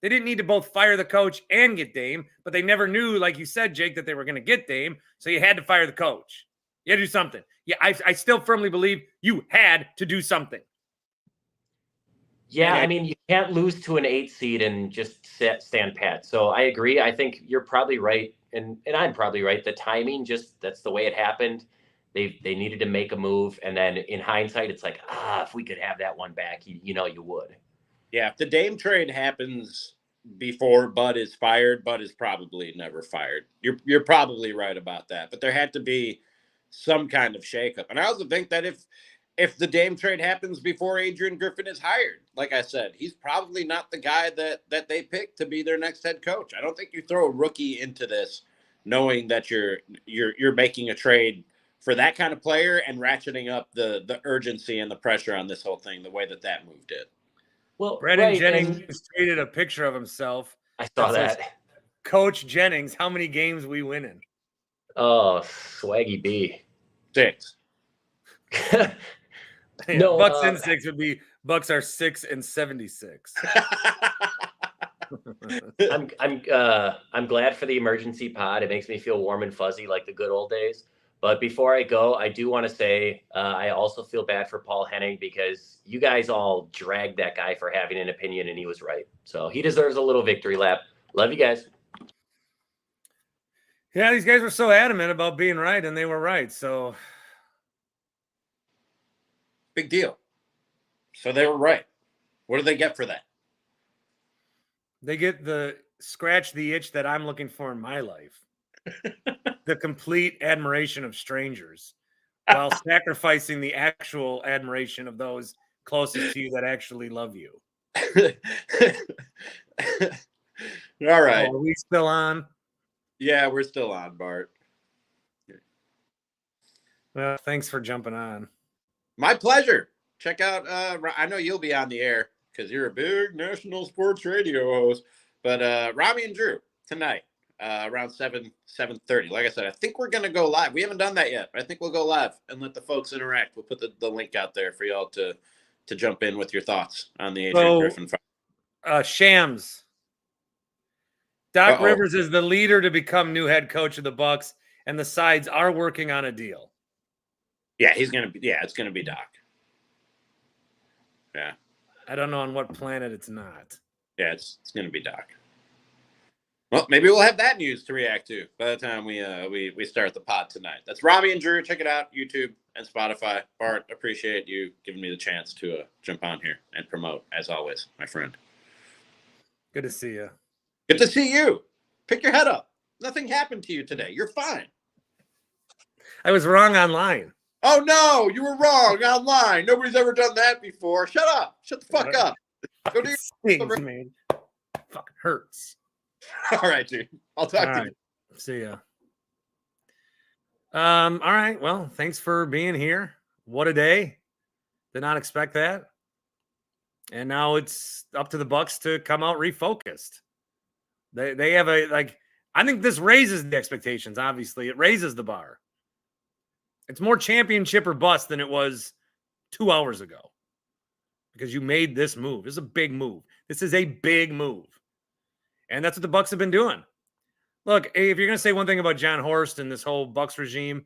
They didn't need to both fire the coach and get Dame, but they never knew, like you said, Jake, that they were going to get Dame. So you had to fire the coach. You had to do something. Yeah, I still firmly believe you had to do something. Yeah, I mean, you can't lose to an 8 seed and just stand pat. So I agree. I think you're probably right, and I'm probably right. The timing, that's the way it happened. They needed to make a move, and then in hindsight, it's like, if we could have that one back, you know you would. Yeah, if the Dame trade happens before Bud is fired, Bud is probably never fired. You're probably right about that. But there had to be some kind of shakeup. And I also think that if the Dame trade happens before Adrian Griffin is hired, like I said, he's probably not the guy that they picked to be their next head coach. I don't think you throw a rookie into this knowing that you're making a trade for that kind of player and ratcheting up the urgency and the pressure on this whole thing the way that move did. Well, Brandon Jennings tweeted a picture of himself. I saw that. Coach Jennings, how many games we winning? Oh, swaggy B. 6. No, Bucks in 6 would be Bucks are 6-76. I'm glad for the emergency pod. It makes me feel warm and fuzzy like the good old days. But before I go, I do want to say I also feel bad for Paul Henning because you guys all dragged that guy for having an opinion, and he was right. So he deserves a little victory lap. Love you guys. Yeah, these guys were so adamant about being right, and they were right. So big deal. So they were right. What do they get for that? They get the scratch the itch that I'm looking for in my life. The complete admiration of strangers while sacrificing the actual admiration of those closest to you that actually love you. All right. Are we still on? Yeah, we're still on, Bart. Well, thanks for jumping on. My pleasure. Check out, I know you'll be on the air because you're a big national sports radio host. But Rami and Drew tonight around 7:30. Like I said, I think we're going to go live. We haven't done that yet. But I think we'll go live and let the folks interact. We'll put the link out there for y'all to jump in with your thoughts on the Adrian Griffin fight. Shams. Doc Rivers is the leader to become new head coach of the Bucks, and the sides are working on a deal. Yeah, he's going to be. Yeah, it's going to be Doc. Yeah. I don't know on what planet it's not. Yeah, it's going to be Doc. Well, maybe we'll have that news to react to by the time we start the pod tonight. That's Rami and Drew. Check it out, YouTube and Spotify. Bart, appreciate you giving me the chance to jump on here and promote, as always, my friend. Good to see you. Good to see you. Pick your head up. Nothing happened to you today. You're fine. I was wrong online. Oh, no, you were wrong online. Nobody's ever done that before. Shut up. Shut the fuck up. Go do your thing, man. Fucking hurts. All right, dude. I'll talk to you. See ya. All right. Well, thanks for being here. What a day. Did not expect that. And now it's up to the Bucks to come out refocused. They have I think this raises the expectations, obviously. It raises the bar. It's more championship or bust than it was 2 hours ago. Because you made this move. This is a big move. This is a big move. And that's what the Bucks have been doing. Look, if you're going to say one thing about John Horst and this whole Bucks regime,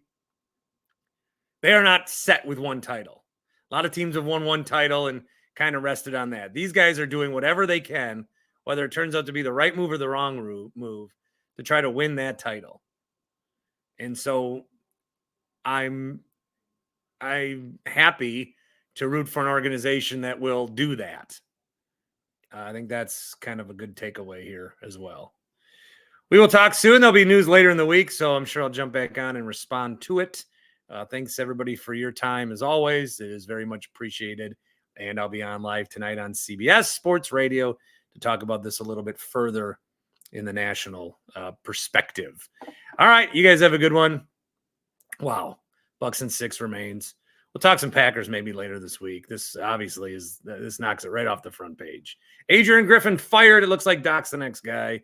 they are not set with one title. A lot of teams have won one title and kind of rested on that. These guys are doing whatever they can, whether it turns out to be the right move or the wrong move, to try to win that title. And so I'm happy to root for an organization that will do that. I think that's kind of a good takeaway here as well. We will talk soon. There'll be news later in the week, so I'm sure I'll jump back on and respond to it. Thanks, everybody, for your time, as always. It is very much appreciated. And I'll be on live tonight on CBS Sports Radio to talk about this a little bit further in the national perspective. All right, you guys have a good one. Wow, Bucks and 6 remains. We'll talk some Packers maybe later this week. This obviously this knocks it right off the front page. Adrian Griffin fired. It looks like Doc's the next guy.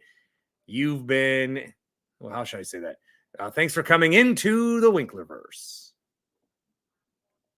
You've been, well, how should I say that? Thanks for coming into the Winklerverse.